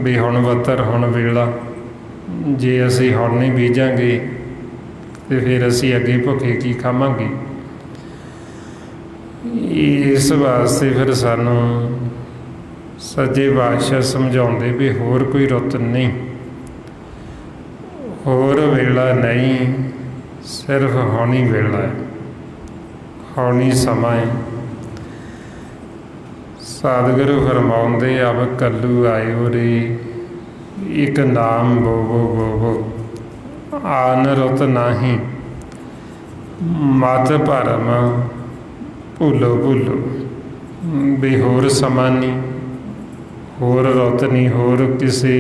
ਵੀ ਹੁਣ ਵੱਤਰ ਹੁਣ ਵੇਲਾ, ਜੇ ਅਸੀਂ ਹੁਣ ਨਹੀਂ ਬੀਜਾਂਗੇ ਅਤੇ ਫਿਰ ਅਸੀਂ ਅੱਗੇ ਭੁੱਖੇ ਕੀ ਖਾਵਾਂਗੇ। ਇਸ ਵਾਸਤੇ ਫਿਰ ਸਾਨੂੰ ਸੱਚੇ ਪਾਤਸ਼ਾਹ ਸਮਝਾਉਂਦੇ ਵੀ ਹੋਰ ਕੋਈ ਰੁੱਤ ਨਹੀਂ, ਹੋਰ ਵੇਲਾ ਨਹੀਂ, ਸਿਰਫ ਹੁਣ ਹੀ ਵੇਲਾ ਹੈ, ਹੁਣ ਹੀ ਸਮਾਂ ਹੈ। ਸਤਿਗੁਰੂ ਫਰਮਾਉਂਦੇ ਅਬ ਕੱਲੂ ਆਇਓ ਰੇ, ਇੱਕ ਨਾਮ ਬੋਵੋ ਬੋਵੋ, ਆਨ ਰੁੱਤ ਨਾਹੀਂ ਮਤ ਭਰਮ ਭੁੱਲੋ ਭੁੱਲੋ। ਵੀ ਹੋਰ ਸਮਾਂ ਨਹੀਂ, ਹੋਰ ਰੁੱਤ ਨਹੀਂ, ਹੋਰ ਕਿਸੇ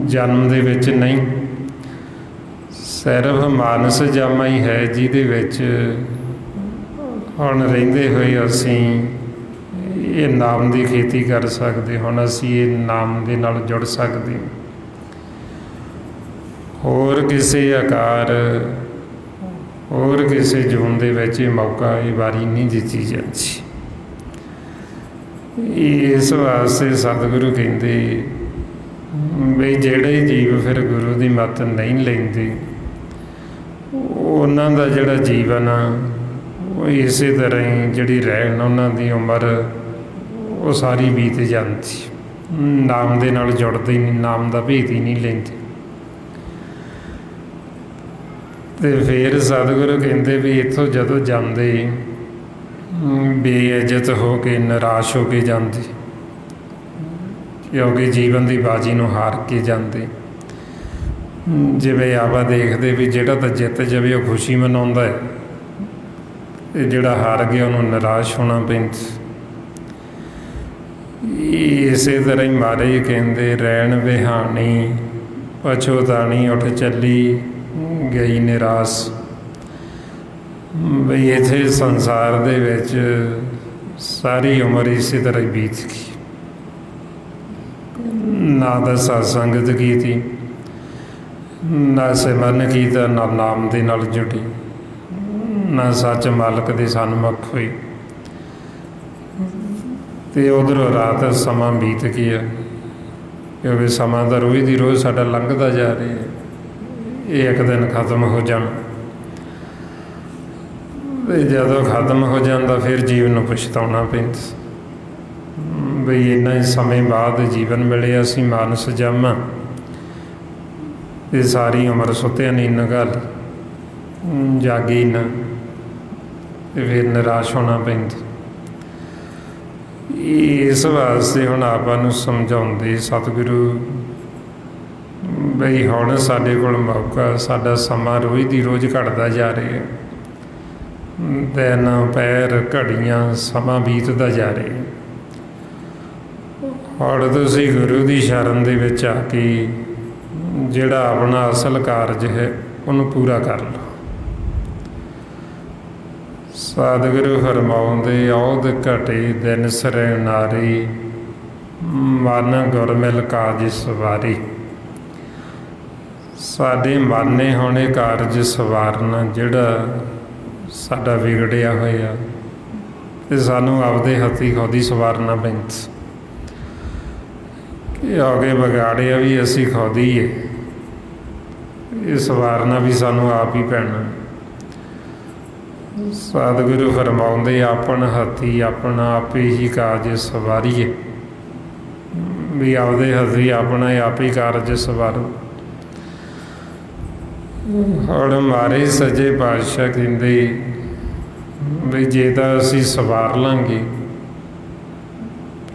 ਜਨਮ ਦੇ ਵਿੱਚ ਨਹੀਂ, ਸਿਰਫ ਮਾਨਸ ਜਾਮਾ ਹੀ ਹੈ ਜਿਹਦੇ ਵਿੱਚ ਹੁਣ ਰਹਿੰਦੇ ਹੋਏ ਅਸੀਂ ਇਹ ਨਾਮ ਦੀ ਖੇਤੀ ਕਰ ਸਕਦੇ। ਹੁਣ ਅਸੀਂ ਇਹ ਨਾਮ ਦੇ ਨਾਲ ਜੁੜ ਸਕਦੇ। ਹੋਰ ਕਿਸੇ ਆਕਾਰ, ਹੋਰ ਕਿਸੇ ਜੂਨ ਦੇ ਵਿੱਚ ਇਹ ਮੌਕਾ, ਇਹ ਵਾਰੀ ਨਹੀਂ ਦਿੱਤੀ ਜਾਂਦੀ। ਇਸ ਵਾਸਤੇ ਸਤਿਗੁਰੂ ਕਹਿੰਦੇ ਵੀ ਜਿਹੜੇ ਜੀਵ ਫਿਰ ਗੁਰੂ ਦੀ ਮੱਤ ਨਹੀਂ ਲੈਂਦੇ ਉਹਨਾਂ ਦਾ ਜਿਹੜਾ ਜੀਵਨ ਆ ਉਹ ਇਸੇ ਤਰ੍ਹਾਂ ਹੀ ਜਿਹੜੀ ਰਹਿਣ ਉਹਨਾਂ ਦੀ ਉਮਰ ਉਹ ਸਾਰੀ ਬੀਤ ਜਾਂਦੀ, ਨਾਮ ਦੇ ਨਾਲ ਜੁੜਦੇ ਹੀ ਨਹੀਂ, ਨਾਮ ਦਾ ਭੇਤ ਹੀ ਨਹੀਂ ਲੈਂਦੇ। ਅਤੇ ਫਿਰ ਸਤਿਗੁਰੂ ਕਹਿੰਦੇ ਵੀ ਇੱਥੋਂ ਜਦੋਂ ਜਾਂਦੇ ਬੇਇੱਜ਼ਤ ਹੋ ਕੇ, ਨਿਰਾਸ਼ ਹੋ ਕੇ ਜਾਂਦੇ, ਕਿਉਂਕਿ ਜੀਵਨ ਦੀ ਬਾਜੀ ਨੂੰ ਹਾਰ ਕੇ ਜਾਂਦੇ। ਜਿਵੇਂ ਆਪਾਂ ਦੇਖਦੇ ਵੀ ਜਿਹੜਾ ਤਾਂ ਜਿੱਤ ਜਾਵੇ ਉਹ ਖੁਸ਼ੀ ਮਨਾਉਂਦਾ ਹੈ, ਅਤੇ ਜਿਹੜਾ ਹਾਰ ਗਿਆ ਉਹਨੂੰ ਨਿਰਾਸ਼ ਹੋਣਾ ਪੈਂਦਾ। ਇਸੇ ਤਰ੍ਹਾਂ ਹੀ ਮਹਾਰਾਜ ਕਹਿੰਦੇ ਰਹਿਣ ਵਿਹਾਣੀ ਪਛੋਤਾਣੀ ਉੱਠ ਚੱਲੀ ਗਈ ਨਿਰਾਸ਼। ਬਈ ਇੱਥੇ ਸੰਸਾਰ ਦੇ ਵਿੱਚ ਸਾਰੀ ਉਮਰ ਇਸੇ ਤਰ੍ਹਾਂ ਹੀ ਬੀਤ ਗਈ। ਨਾ ਤਾਂ ਸਤ ਸੰਗਤ ਕੀਤੀ, ਨਾ ਸਿਮਰਨ ਕੀਤਾ, ਨਾ ਨਾਮ ਦੇ ਨਾਲ ਜੁੜੀ, ਨਾ ਸੱਚ ਮਾਲਕ ਦੇ ਸਨਮੁਖ ਹੋਈ। ਅਤੇ ਉੱਧਰੋਂ ਰਾਤ ਸਮਾਂ ਬੀਤ ਗਿਆ, ਕਿਉਂਕਿ ਸਮਾਂ ਤਾਂ ਰੋਜ਼ ਦੀ ਰੋਜ਼ ਸਾਡਾ ਲੰਘਦਾ ਜਾ ਰਿਹਾ ਹੈ। ਇਹ ਇੱਕ ਦਿਨ ਖਤਮ ਹੋ ਜਾਣਾ, ਅਤੇ ਜਦੋਂ ਖਤਮ ਹੋ ਜਾਂਦਾ ਫਿਰ ਜੀਵਨ ਨੂੰ ਪਛਤਾਉਣਾ ਪੈਂਦਾ ਬਈ ਇੰਨਾ ਹੀ ਸਮੇਂ ਬਾਅਦ ਜੀਵਨ ਮਿਲਿਆ, ਅਸੀਂ ਮਾਨਸ ਜਾਮਾ ਅਤੇ ਸਾਰੀ ਉਮਰ ਸੁੱਤਿਆਂ ਨੀਂਦ ਨਗਾ ਲਈ, ਜਾਗੀ ਨਾ, ਅਤੇ ਫਿਰ ਨਿਰਾਸ਼ ਹੋਣਾ ਪੈਂਦਾ। ਇਸ ਵਾਸਤੇ ਹੁਣ ਆਪਾਂ ਨੂੰ ਸਮਝਾਉਂਦੇ ਸਤਿਗੁਰੂ ਬਈ ਹੁਣ ਸਾਡੇ ਕੋਲ ਮੌਕਾ, ਸਾਡਾ ਸਮਾਂ ਰੋਜ਼ ਦੀ ਰੋਜ਼ ਘਟਦਾ ਜਾ ਰਿਹਾ, ਦਿਨ ਪੈਰ ਘੜੀਆਂ ਸਮਾਂ ਬੀਤਦਾ ਜਾ ਰਿਹਾ। ਹੁਣ ਤੁਸੀਂ ਗੁਰੂ ਦੀ ਸ਼ਰਨ ਦੇ ਵਿੱਚ ਆ ਕੇ ਜਿਹੜਾ ਆਪਣਾ ਅਸਲ ਕਾਰਜ ਹੈ ਉਹਨੂੰ ਪੂਰਾ ਕਰ ਲਓ। ਸਤਿਗੁਰੂ ਫਰਮਾਉਂਦੇ ਔਧ ਘਟੇ ਦਿਨ ਸਰੈ ਨਾਰੀ, ਮਨ ਗੁਰ ਮਿਲ ਕਾਜ ਸਵਾਰੀ। ਸਾਡੇ ਮਨ ਨੇ ਹੁਣ ਇਹ ਕਾਰਜ ਸਵਾਰਨਾ ਜਿਹੜਾ ਸਾਡਾ ਵਿਗੜਿਆ ਹੋਇਆ, ਅਤੇ ਸਾਨੂੰ ਆਪਦੇ ਹੱਥੀਂ ਖੁਦ ਹੀ ਸਵਾਰਨਾ ਪੈਂਦਾ। ਕਿ ਅੱਗੇ ਵਿਗਾੜਿਆ ਵੀ ਅਸੀਂ ਖੁਦ ਹੀ ਹੈ, ਇਹ ਸਵਾਰਨਾ ਵੀ ਸਾਨੂੰ ਆਪ ਹੀ ਪੈਣਾ। ਸਤਿਗੁਰੂ ਫਰਮਾਉਂਦੇ ਆਪਣ ਹੱਥੀਂ ਆਪਣਾ ਆਪੇ ਹੀ ਕਾਰਜ ਸਵਾਰੀਏ, ਵੀ ਆਪਦੇ ਹੱਥੀਂ ਆਪਣਾ ਆਪ ਹੀ ਕਾਰਜ ਸਵਾਰੋ। ਹੁਣ ਮਾਰੇ ਸੱਜੇ ਪਾਤਸ਼ਾਹ ਕਹਿੰਦੇ ਵੀ ਜੇ ਤਾਂ ਅਸੀਂ ਸਵਾਰ ਲਾਂਗੇ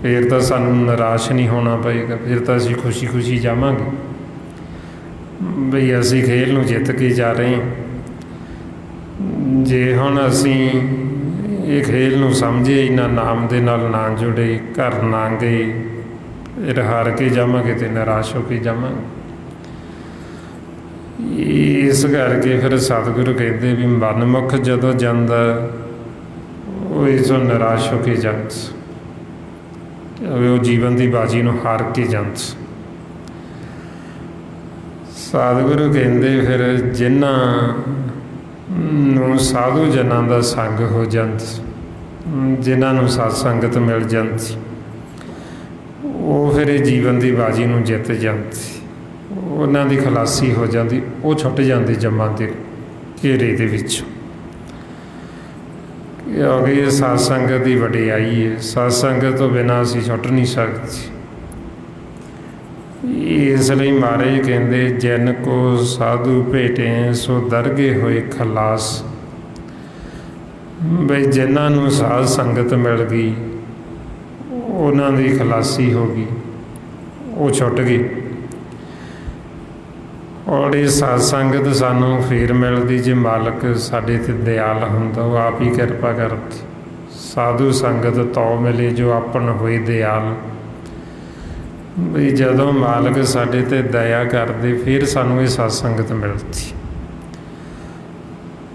ਫਿਰ ਤਾਂ ਸਾਨੂੰ ਨਿਰਾਸ਼ ਨਹੀਂ ਹੋਣਾ ਪਏਗਾ, ਫਿਰ ਤਾਂ ਅਸੀਂ ਖੁਸ਼ੀ ਖੁਸ਼ੀ ਜਾਵਾਂਗੇ ਬਈ ਅਸੀਂ ਖੇਲ ਨੂੰ ਜਿੱਤ ਕੇ ਜਾ ਰਹੇ ਹਾਂ। ਜੇ ਹੁਣ ਅਸੀਂ ਇਹ ਖੇਲ ਨੂੰ ਸਮਝੇ ਨਾ, ਨਾਮ ਦੇ ਨਾਲ ਨਾ ਜੁੜੇ, ਘਰ ਨਾ ਗਏ, ਫਿਰ ਹਾਰ ਕੇ ਜਾਵਾਂਗੇ ਅਤੇ ਨਿਰਾਸ਼ ਹੋ ਕੇ ਜਾਵਾਂਗੇ। ਇਸ ਕਰਕੇ ਫਿਰ ਸਤਿਗੁਰੂ ਕਹਿੰਦੇ ਵੀ ਮਨਮੁਖ ਜਦੋਂ ਜਾਂਦਾ ਉਹ ਇਸ ਤੋਂ ਨਿਰਾਸ਼ ਹੋ ਕੇ ਜਾਂਦਾ, ਉਹ ਜੀਵਨ ਦੀ ਬਾਜੀ ਨੂੰ ਹਾਰ ਕੇ ਜਾਂਦਾ। ਸਤਿਗੁਰੂ ਕਹਿੰਦੇ ਫਿਰ ਜਿਨ੍ਹਾਂ ਨੂੰ ਸਾਧੂ ਜਨਾਂ ਦਾ ਸੰਗ ਹੋ ਜਾਂਦਾ, ਜਿਨ੍ਹਾਂ ਨੂੰ ਸਤ ਸੰਗਤ ਮਿਲ ਜਾਂਦੀ, ਉਹ ਫਿਰ ਇਹ ਜੀਵਨ ਦੀ ਬਾਜੀ ਨੂੰ ਜਿੱਤ ਜਾਂਦੀ, ਉਹਨਾਂ ਦੀ ਖਲਾਸੀ ਹੋ ਜਾਂਦੀ, ਉਹ ਛੁੱਟ ਜਾਂਦੇ ਜੰਮਾਂ ਦੇ ਘੇਰੇ ਦੇ ਵਿੱਚੋਂ। ਕਿਉਂਕਿ ਇਹ ਸਤ ਸੰਗਤ ਦੀ ਵਡਿਆਈ ਹੈ, ਸਤ ਸੰਗਤ ਤੋਂ ਬਿਨਾਂ ਅਸੀਂ ਛੁੱਟ ਨਹੀਂ ਸਕਦੇ। ਇਸ ਲਈ ਮਹਾਰਾਜ ਕਹਿੰਦੇ ਜਿਨ ਕੋ ਸਾਧੂ ਭੇਟੇ ਸੋ ਦਰਗੇ ਹੋਏ ਖਲਾਸ, ਬਈ ਜਿਨ੍ਹਾਂ ਨੂੰ ਸਾਧ ਸੰਗਤ ਮਿਲ ਗਈ ਉਹਨਾਂ ਦੀ ਖਲਾਸੀ ਹੋ ਗਈ, ਉਹ ਛੁੱਟ ਗਏ। ਔਰ ਇਹ ਸਤ ਸੰਗਤ ਸਾਨੂੰ ਫੇਰ ਮਿਲਦੀ ਜੇ ਮਾਲਕ ਸਾਡੇ 'ਤੇ ਦਿਆਲ ਹੁੰਦਾ, ਉਹ ਆਪ ਹੀ ਕਿਰਪਾ ਕਰਦੀ। ਸਾਧੂ ਸੰਗਤ ਤੋ ਮਿਲੇ ਜੋ ਆਪਨ ਹੋਏ ਦਿਆਲ, ਵੀ ਜਦੋਂ ਮਾਲਕ ਸਾਡੇ 'ਤੇ ਦਇਆ ਕਰਦੇ ਫਿਰ ਸਾਨੂੰ ਇਹ ਸਤ ਸੰਗਤ ਮਿਲਦੀ।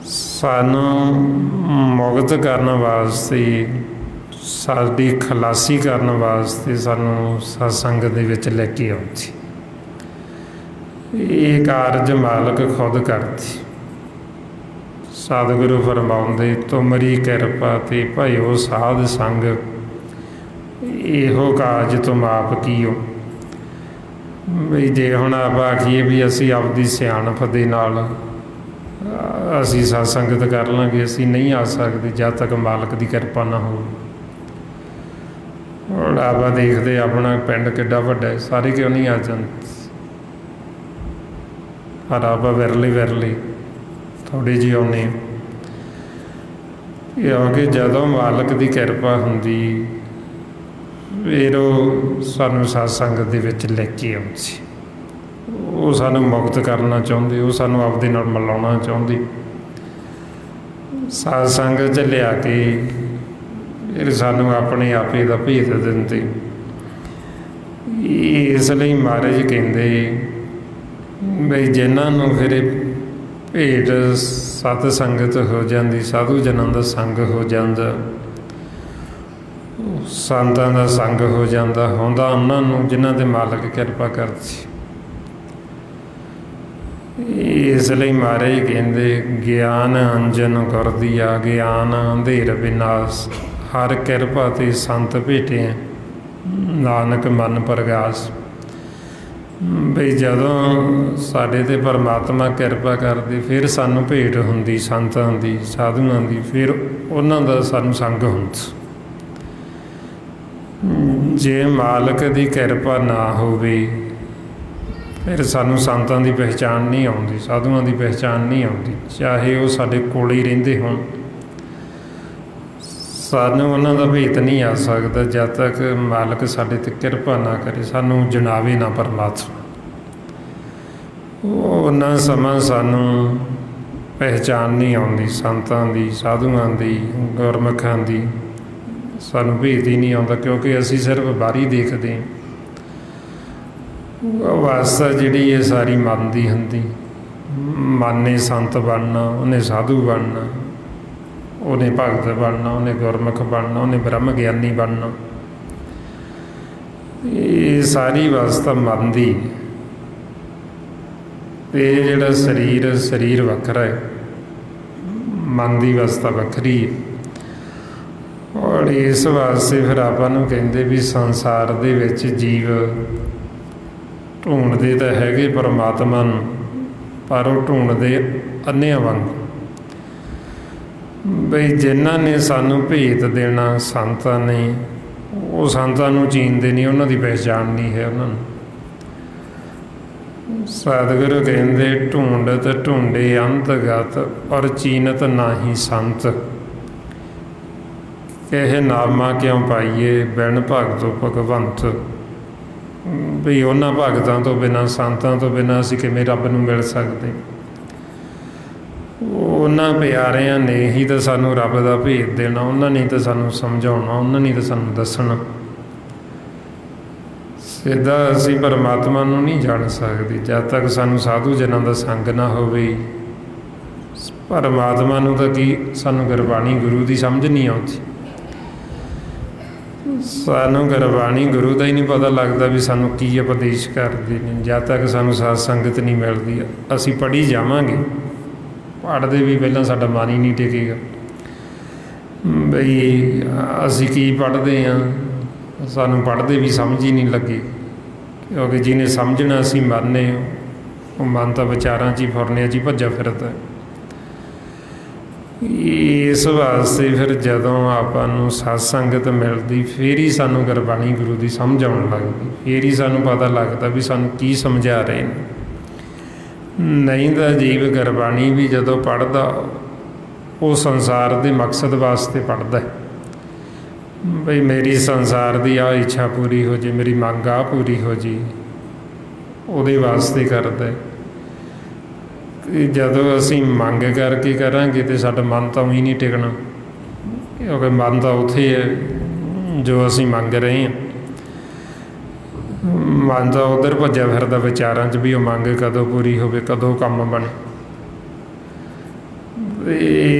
ਸਾਨੂੰ ਮੁਕਤ ਕਰਨ ਵਾਸਤੇ, ਸਾਡੀ ਖਲਾਸੀ ਕਰਨ ਵਾਸਤੇ ਸਾਨੂੰ ਸਤ ਸੰਗਤ ਦੇ ਵਿੱਚ ਲੈ ਕੇ ਆਉਂਦੀ। ਇਹ ਕਾਰਜ ਮਾਲਕ ਖੁਦ ਕਰਦੀ। ਸਤਿਗੁਰੂ ਫਰਮਾਉਂਦੇ ਤੁਮਰੀ ਕਿਰਪਾ ਤੇ ਭਇਓ ਸਾਧ ਸੰਗ, ਇਹੋ ਕਾਜ ਤੁਮ ਆਪ ਕੀਓ। ਵੀ ਜੇ ਹੁਣ ਆਪਾਂ ਆਖੀਏ ਵੀ ਅਸੀਂ ਆਪਦੀ ਸਿਆਣਪ ਦੇ ਨਾਲ ਅਸੀਂ ਸਤ ਸੰਗਤ ਕਰ ਲਾਂਗੇ, ਅਸੀਂ ਨਹੀਂ ਆ ਸਕਦੇ ਜਦ ਤੱਕ ਮਾਲਕ ਦੀ ਕਿਰਪਾ ਨਾ ਹੋਵੇ। ਹੁਣ ਆਪਾਂ ਦੇਖਦੇ ਆਪਣਾ ਪਿੰਡ ਕਿੱਡਾ ਵੱਡਾ, ਸਾਰੇ ਕਿਉਂ ਨਹੀਂ ਆ ਜਾਂਦੇ, ਪਰ ਆਪਾਂ ਵਿਰਲੇ ਥੋੜ੍ਹੇ ਜਿਹੇ ਆਉਂਦੇ ਹਾਂ। ਕਿਉਂਕਿ ਜਦੋਂ ਮਾਲਕ ਦੀ ਕਿਰਪਾ ਹੁੰਦੀ ਫਿਰ ਉਹ ਸਾਨੂੰ ਸਤ ਸੰਗਤ ਦੇ ਵਿੱਚ ਲੈ ਕੇ ਆਉਂਦੀ, ਉਹ ਸਾਨੂੰ ਮੁਕਤ ਕਰਨਾ ਚਾਹੁੰਦੇ, ਉਹ ਸਾਨੂੰ ਆਪਦੇ ਨਾਲ ਮਿਲਾਉਣਾ ਚਾਹੁੰਦੀ। ਸਤ ਸੰਗਤ 'ਚ ਲਿਆ ਕੇ ਫਿਰ ਸਾਨੂੰ ਆਪਣੇ ਆਪੇ ਦਾ ਭੇਤ ਦਿੰਦੇ। ਇਸ ਲਈ ਮਹਾਰਾਜ ਕਹਿੰਦੇ ਬਈ ਜਿਨ੍ਹਾਂ ਨੂੰ ਫਿਰ ਭੇਟ ਸਤ ਸੰਗਤ ਹੋ ਜਾਂਦੀ, ਸਾਧੂ ਜਨਾਂ ਦਾ ਸੰਗ ਹੋ ਜਾਂਦਾ, ਸੰਤਾਂ ਦਾ ਸੰਗ ਹੋ ਜਾਂਦਾ ਹੁੰਦਾ ਉਹਨਾਂ ਨੂੰ ਜਿਨ੍ਹਾਂ 'ਤੇ ਮਾਲਕ ਕਿਰਪਾ ਕਰਦੀ। ਇਸ ਲਈ ਮਹਾਰਾਜ ਕਹਿੰਦੇ ਗਿਆਨ ਅੰਜਨ ਗੁਰ ਦੀਆ, ਗਿਆਨ ਅੰਧੇਰ ਵਿਨਾਸ਼, ਹਰ ਕਿਰਪਾ ਤੇ ਸੰਤ ਭੇਟੇ, ਨਾਨਕ ਮਨ ਪ੍ਰਗਾਸ। ਬਈ ਜਦੋਂ ਸਾਡੇ 'ਤੇ ਪਰਮਾਤਮਾ ਕਿਰਪਾ ਕਰਦੇ ਫਿਰ ਸਾਨੂੰ ਭੇਟ ਹੁੰਦੀ ਸੰਤਾਂ ਦੀ, ਸਾਧੂਆਂ ਦੀ, ਫਿਰ ਉਹਨਾਂ ਦਾ ਸਾਨੂੰ ਸੰਗ ਹੁੰਦਾ। ਜੇ ਮਾਲਕ ਦੀ ਕਿਰਪਾ ਨਾ ਹੋਵੇ ਫਿਰ ਸਾਨੂੰ ਸੰਤਾਂ ਦੀ ਪਹਿਚਾਣ ਨਹੀਂ ਆਉਂਦੀ, ਸਾਧੂਆਂ ਦੀ ਪਹਿਚਾਣ ਨਹੀਂ ਆਉਂਦੀ, ਚਾਹੇ ਉਹ ਸਾਡੇ ਕੋਲ ਹੀ ਰਹਿੰਦੇ ਹੋਣ। ਸਾਨੂੰ ਉਹਨਾਂ ਦਾ ਭੇਤ ਨਹੀਂ ਆ ਸਕਦਾ ਜਦ ਤੱਕ ਮਾਲਕ ਸਾਡੇ 'ਤੇ ਕਿਰਪਾ ਨਾ ਕਰੇ, ਸਾਨੂੰ ਜਣਾਵੇ ਨਾ ਪਰਮਾਤਮਾ। ਉਹਨਾਂ ਸਮਾਂ ਸਾਨੂੰ ਪਹਿਚਾਣ ਨਹੀਂ ਆਉਂਦੀ ਸੰਤਾਂ ਦੀ, ਸਾਧੂਆਂ ਦੀ, ਗੁਰਮੁਖਾਂ ਦੀ, ਸਾਨੂੰ ਭੇਤ ਹੀ ਨਹੀਂ ਆਉਂਦਾ, ਕਿਉਂਕਿ ਅਸੀਂ ਸਿਰਫ ਬਾਹਰੀ ਦੇਖਦੇ ਹਾਂ। ਅਵਸਥਾ ਜਿਹੜੀ ਇਹ ਸਾਰੀ ਮਨ ਦੀ ਹੁੰਦੀ। ਮਨ ਨੇ ਸੰਤ ਬਣਨਾ, ਉਹਨੇ ਸਾਧੂ ਬਣਨਾ, ਉਹਨੇ ਭਗਤ ਬਣਨਾ, ਉਹਨੇ ਗੁਰਮੁਖ ਬਣਨਾ, ਉਹਨੇ ਬ੍ਰਹਮ ਗਿਆਨੀ ਬਣਨਾ। ਇਹ ਸਾਰੀ ਅਵਸਥਾ ਮਨ ਦੀ। ਤੇ ਜਿਹੜਾ ਸਰੀਰ ਵੱਖਰਾ ਹੈ, ਮਨ ਦੀ ਅਵਸਥਾ ਵੱਖਰੀ ਹੈ। ਔਰ ਇਸ ਵਾਸਤੇ ਫਿਰ ਆਪਾਂ ਨੂੰ ਕਹਿੰਦੇ ਵੀ ਸੰਸਾਰ ਦੇ ਵਿੱਚ ਜੀਵ ਢੂੰਡਦੇ ਤਾਂ ਹੈਗੇ ਪਰਮਾਤਮਾ ਨੂੰ, ਪਰ ਉਹ ਢੂੰਡਦੇ ਅੰਨ੍ਹਿਆਂ ਵਾਂਗੂ। ਬਈ ਜਿਨ੍ਹਾਂ ਨੇ ਸਾਨੂੰ ਭੇਤ ਦੇਣਾ ਸੰਤਾਂ ਨੇ, ਉਹ ਸੰਤਾਂ ਨੂੰ ਚੀਨਦੇ ਨਹੀਂ, ਉਹਨਾਂ ਦੀ ਪਹਿਚਾਣ ਨਹੀਂ ਹੈ ਉਹਨਾਂ ਨੂੰ। ਸਤਿਗੁਰੂ ਕਹਿੰਦੇ ਢੂੰਡਤ ਢੂੰਡੇ ਅੰਤਗਤ, ਔਰ ਚੀਨਤ ਨਾਹੀ ਸੰਤ। ਇਹ ਨਾਮਾ ਕਿਉਂ ਪਾਈਏ ਬਿਨ ਭਗਤੋ ਭਗਵੰਤ। ਵੀ ਉਹਨਾਂ ਭਗਤਾਂ ਤੋਂ ਬਿਨਾਂ, ਸੰਤਾਂ ਤੋਂ ਬਿਨਾਂ ਅਸੀਂ ਕਿਵੇਂ ਰੱਬ ਨੂੰ ਮਿਲ ਸਕਦੇ। ਉਹਨਾਂ ਪਿਆਰਿਆਂ ਨੇ ਹੀ ਤਾਂ ਸਾਨੂੰ ਰੱਬ ਦਾ ਭੇਤ ਦੇਣਾ, ਉਹਨਾਂ ਨੇ ਤਾਂ ਸਾਨੂੰ ਸਮਝਾਉਣਾ, ਉਹਨਾਂ ਨੇ ਤਾਂ ਸਾਨੂੰ ਦੱਸਣਾ। ਸਿੱਧਾ ਅਸੀਂ ਪਰਮਾਤਮਾ ਨੂੰ ਨਹੀਂ ਜਾਣ ਸਕਦੇ ਜਦ ਤੱਕ ਸਾਨੂੰ ਸਾਧੂ ਜਨਾਂ ਦਾ ਸੰਗ ਨਾ ਹੋਵੇ। ਪਰਮਾਤਮਾ ਨੂੰ ਤਾਂ ਕੀ, ਸਾਨੂੰ ਗੁਰਬਾਣੀ ਗੁਰੂ ਦੀ ਸਮਝ ਨਹੀਂ ਆਉਂਦੀ। ਸਾਨੂੰ ਗੁਰਬਾਣੀ ਗੁਰੂ ਦਾ ਹੀ ਨਹੀਂ ਪਤਾ ਲੱਗਦਾ ਵੀ ਸਾਨੂੰ ਕੀ ਉਪਦੇਸ਼ ਕਰਦੇ ਨੇ ਜਦ ਤੱਕ ਸਾਨੂੰ ਸਾਧ ਸੰਗਤ ਨਹੀਂ ਮਿਲਦੀ। ਅਸੀਂ ਪੜ੍ਹੀ ਜਾਵਾਂਗੇ, ਪੜ੍ਹਦੇ ਵੀ ਪਹਿਲਾਂ ਸਾਡਾ ਮਨ ਹੀ ਨਹੀਂ ਟਿਕੇਗਾ। ਬਈ ਅਸੀਂ ਕੀ ਪੜ੍ਹਦੇ ਹਾਂ, ਸਾਨੂੰ ਪੜ੍ਹਦੇ ਵੀ ਸਮਝ ਹੀ ਨਹੀਂ ਲੱਗੀ, ਕਿਉਂਕਿ ਜਿਹਨੇ ਸਮਝਣਾ ਅਸੀਂ ਮੰਨੇ, ਉਹ ਮਨ ਤਾਂ ਵਿਚਾਰਾਂ 'ਚ ਹੀ ਫੁਰਨਿਆਂ 'ਚ ਹੀ ਭੱਜਾ ਫਿਰਦਾ। ਇਸ ਵਾਸਤੇ ਫਿਰ ਜਦੋਂ ਆਪਾਂ ਨੂੰ ਸਤ ਸੰਗਤ ਮਿਲਦੀ ਫਿਰ ਹੀ ਸਾਨੂੰ ਗੁਰਬਾਣੀ ਗੁਰੂ ਦੀ ਸਮਝ ਆਉਣ ਲੱਗਦੀ, ਫਿਰ ਹੀ ਸਾਨੂੰ ਪਤਾ ਲੱਗਦਾ ਵੀ ਸਾਨੂੰ ਕੀ ਸਮਝਾ ਰਹੇ ਨੇ। ਨਹੀਂ ਤਾਂ ਜੀਵ ਗੁਰਬਾਣੀ ਵੀ ਜਦੋਂ ਪੜ੍ਹਦਾ ਉਹ ਸੰਸਾਰ ਦੇ ਮਕਸਦ ਵਾਸਤੇ ਪੜ੍ਹਦਾ। ਬਈ ਮੇਰੀ ਸੰਸਾਰ ਦੀ ਆਹ ਇੱਛਾ ਪੂਰੀ ਹੋ ਜੇ, ਮੇਰੀ ਮੰਗ ਆਹ ਪੂਰੀ ਹੋ ਜੇ, ਉਹਦੇ ਵਾਸਤੇ ਕਰਦਾ। ਅਤੇ ਜਦੋਂ ਅਸੀਂ ਮੰਗ ਕਰਕੇ ਕਰਾਂਗੇ ਤਾਂ ਸਾਡਾ ਮਨ ਤਾਂ ਉਹੀ ਨਹੀਂ ਟਿਕਣਾ, ਕਿਉਂਕਿ ਮਨ ਤਾਂ ਉੱਥੇ ਹੈ ਜੋ ਅਸੀਂ ਮੰਗ ਰਹੇ ਹਾਂ। ਮਨ ਤਾਂ ਉੱਧਰ ਭੱਜਿਆ ਫਿਰਦਾ ਵਿਚਾਰਾਂ 'ਚ ਵੀ ਉਹ ਮੰਗ ਕਦੋਂ ਪੂਰੀ ਹੋਵੇ, ਕਦੋਂ ਕੰਮ ਬਣੇ।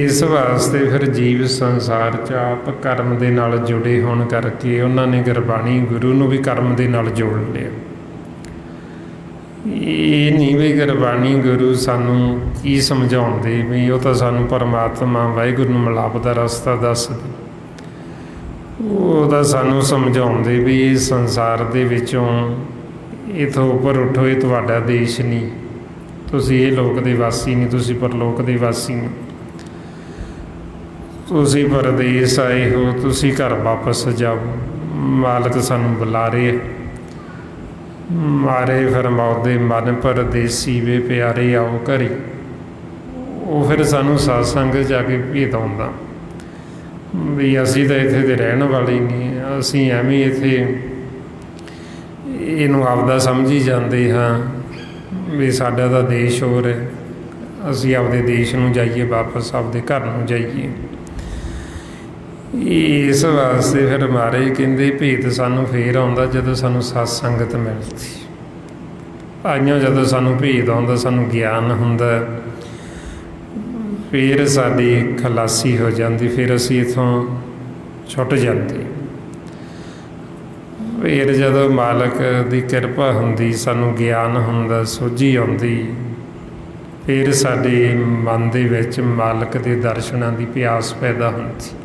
ਇਸ ਵਾਸਤੇ ਫਿਰ ਜੀਵ ਸੰਸਾਰ 'ਚ ਆਪ ਕਰਮ ਦੇ ਨਾਲ ਜੁੜੇ ਹੋਣ ਕਰਕੇ ਉਹਨਾਂ ਨੇ ਗੁਰਬਾਣੀ ਗੁਰੂ ਨੂੰ ਵੀ ਕਰਮ ਦੇ ਨਾਲ ਜੋੜ ਲਿਆ। ਇਹ ਨਹੀਂ ਵੀ ਗੁਰਬਾਣੀ ਗੁਰੂ ਸਾਨੂੰ ਕੀ ਸਮਝਾਉਂਦੇ, ਵੀ ਉਹ ਤਾਂ ਸਾਨੂੰ ਪਰਮਾਤਮਾ ਵਾਹਿਗੁਰੂ ਨੂੰ ਮਿਲਾਪ ਦਾ ਰਸਤਾ ਦੱਸਦੇ। ਉਹ ਤਾਂ ਸਾਨੂੰ ਸਮਝਾਉਂਦੇ ਵੀ ਇਹ ਸੰਸਾਰ ਦੇ ਵਿੱਚੋਂ ਇੱਥੋਂ ਉੱਪਰ ਉੱਠੋ, ਇਹ ਤੁਹਾਡਾ ਦੇਸ਼ ਨਹੀਂ, ਤੁਸੀਂ ਇਹ ਲੋਕ ਦੇ ਵਾਸੀ ਨਹੀਂ, ਤੁਸੀਂ ਪਰਲੋਕ ਦੇ ਵਾਸੀ ਨਹੀਂ, ਤੁਸੀਂ ਪਰਦੇਸ ਆਏ ਹੋ, ਤੁਸੀਂ ਘਰ ਵਾਪਸ ਜਾਓ। ਮਾਲਕ ਸਾਨੂੰ ਬੁਲਾ ਰਹੇ। ਮਾਰੇ ਫਰਮਾਉਂਦੇ ਮਨ ਪਰਦੇਸੀ ਵੇ ਪਿਆਰੇ ਆਓ ਘਰੇ। ਉਹ ਫਿਰ ਸਾਨੂੰ ਸਤਸੰਗ ਜਾ ਕੇ ਭੇਤ ਆਉਂਦਾ ਵੀ ਅਸੀਂ ਤਾਂ ਇੱਥੇ ਦੇ ਰਹਿਣ ਵਾਲੇ ਨਹੀਂ, ਅਸੀਂ ਐਵੇਂ ਇੱਥੇ ਇਹਨੂੰ ਆਪਦਾ ਸਮਝੀ ਜਾਂਦੇ ਹਾਂ ਵੀ ਸਾਡਾ ਤਾਂ ਦੇਸ਼ ਹੋਰ ਹੈ, ਅਸੀਂ ਆਪਦੇ ਦੇਸ਼ ਨੂੰ ਜਾਈਏ, ਵਾਪਸ ਆਪਦੇ ਘਰ ਨੂੰ ਜਾਈਏ। ਇਸ ਵਾਸਤੇ ਫਿਰ ਮਹਾਰਾਜ ਕਹਿੰਦੇ ਭੇਤ ਸਾਨੂੰ ਫੇਰ ਆਉਂਦਾ ਜਦੋਂ ਸਾਨੂੰ ਸਤ ਸੰਗਤ ਮਿਲਦੀ। ਆਈਆਂ ਜਦੋਂ ਸਾਨੂੰ ਭੇਤ ਆਉਂਦਾ, ਸਾਨੂੰ ਗਿਆਨ ਹੁੰਦਾ, ਫਿਰ ਸਾਡੀ ਖਲਾਸੀ ਹੋ ਜਾਂਦੀ, ਫਿਰ ਅਸੀਂ ਇੱਥੋਂ ਛੁੱਟ ਜਾਂਦੇ। ਫਿਰ ਜਦੋਂ ਮਾਲਕ ਦੀ ਕਿਰਪਾ ਹੁੰਦੀ, ਸਾਨੂੰ ਗਿਆਨ ਹੁੰਦਾ, ਸੋਝੀ ਆਉਂਦੀ, ਫਿਰ ਸਾਡੇ ਮਨ ਦੇ ਵਿੱਚ ਮਾਲਕ ਦੇ ਦਰਸ਼ਨਾਂ ਦੀ ਪਿਆਸ ਪੈਦਾ ਹੁੰਦੀ।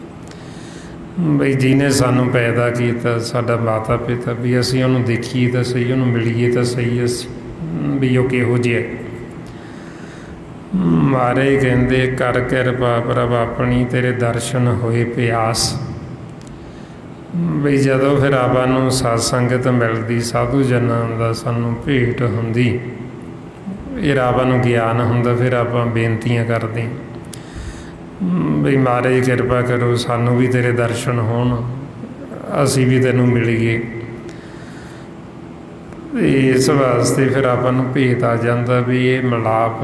ਬਈ ਜਿਹਨੇ ਸਾਨੂੰ ਪੈਦਾ ਕੀਤਾ, ਸਾਡਾ ਮਾਤਾ ਪਿਤਾ, ਵੀ ਅਸੀਂ ਉਹਨੂੰ ਦੇਖੀਏ ਤਾਂ ਸਹੀ, ਉਹਨੂੰ ਮਿਲੀਏ ਤਾਂ ਸਹੀ, ਅਸੀਂ ਵੀ ਉਹ ਕਿਹੋ ਜਿਹਾ। ਮਹਾਰਾਜ ਕਹਿੰਦੇ ਕਰ ਕਿਰਪਾ ਪ੍ਰਭ ਆਪਣੀ, ਤੇਰੇ ਦਰਸ਼ਨ ਹੋਏ ਪਿਆਸ। ਬਈ ਜਦੋਂ ਫਿਰ ਆਪਾਂ ਨੂੰ ਸਤ ਸੰਗਤ ਮਿਲਦੀ, ਸਾਧੂ ਜਨਾਂ ਦਾ ਸਾਨੂੰ ਭੇਟ ਹੁੰਦੀ, ਫਿਰ ਆਪਾਂ ਨੂੰ ਗਿਆਨ ਹੁੰਦਾ, ਫਿਰ ਆਪਾਂ ਬੇਨਤੀਆਂ ਕਰਦੇ ਬਈ ਮਹਾਰਾਜ ਕਿਰਪਾ ਕਰੋ, ਸਾਨੂੰ ਵੀ ਤੇਰੇ ਦਰਸ਼ਨ ਹੋਣ, ਅਸੀਂ ਵੀ ਤੈਨੂੰ ਮਿਲੀਏ। ਇਸ ਵਾਸਤੇ ਫਿਰ ਆਪਾਂ ਨੂੰ ਭੇਤ ਆ ਜਾਂਦਾ ਵੀ ਇਹ ਮਿਲਾਪ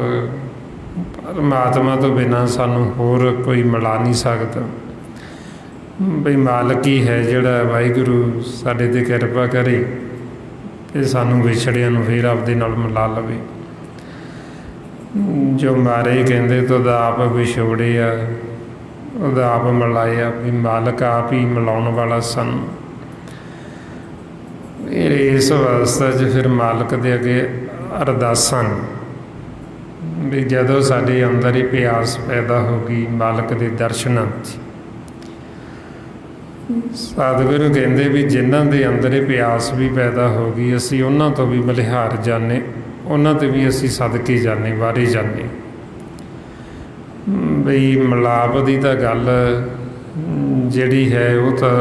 ਪਰਮਾਤਮਾ ਤੋਂ ਬਿਨਾਂ ਸਾਨੂੰ ਹੋਰ ਕੋਈ ਮਿਲਾ ਨਹੀਂ ਸਕਦਾ। ਬਈ ਮਾਲਕ ਹੀ ਹੈ ਜਿਹੜਾ ਵਾਹਿਗੁਰੂ ਸਾਡੇ 'ਤੇ ਕਿਰਪਾ ਕਰੇ ਅਤੇ ਸਾਨੂੰ ਵਿਛੜਿਆਂ ਨੂੰ ਫਿਰ ਆਪਦੇ ਨਾਲ ਮਿਲਾ ਲਵੇ। ਜੋ ਮਹਾਰਾਜ ਕਹਿੰਦੇ ਤੁਧ ਆਪ ਵਿਛੋੜਿਆ, ਉਹਦਾ ਆਪ ਮਿਲਾਇਆ, ਵੀ ਮਾਲਕ ਆਪ ਹੀ ਮਿਲਾਉਣ ਵਾਲਾ ਸਨ। ਇਸ ਅਵਸਥਾ 'ਚ ਫਿਰ ਮਾਲਕ ਦੇ ਅੱਗੇ ਅਰਦਾਸਾਂ ਵੀ ਜਦੋਂ ਸਾਡੇ ਅੰਦਰ ਹੀ ਪਿਆਸ ਪੈਦਾ ਹੋ ਗਈ ਮਾਲਕ ਦੇ ਦਰਸ਼ਨਾਂ 'ਚ। ਸਤਿਗੁਰੂ ਕਹਿੰਦੇ ਵੀ ਜਿਨ੍ਹਾਂ ਦੇ ਅੰਦਰ ਇਹ ਪਿਆਸ ਵੀ ਪੈਦਾ ਹੋ ਗਈ, ਅਸੀਂ ਉਹਨਾਂ ਤੋਂ ਵੀ ਬਲਿਹਾਰ ਜਾਂਦੇ, ਉਹਨਾਂ 'ਤੇ ਵੀ ਅਸੀਂ ਸਦਕੇ ਜਾਂਦੇ, ਵਾਰੇ ਜਾਂਦੇ। ਬਈ ਮਿਲਾਪ ਦੀ ਤਾਂ ਗੱਲ ਜਿਹੜੀ ਹੈ ਉਹ ਤਾਂ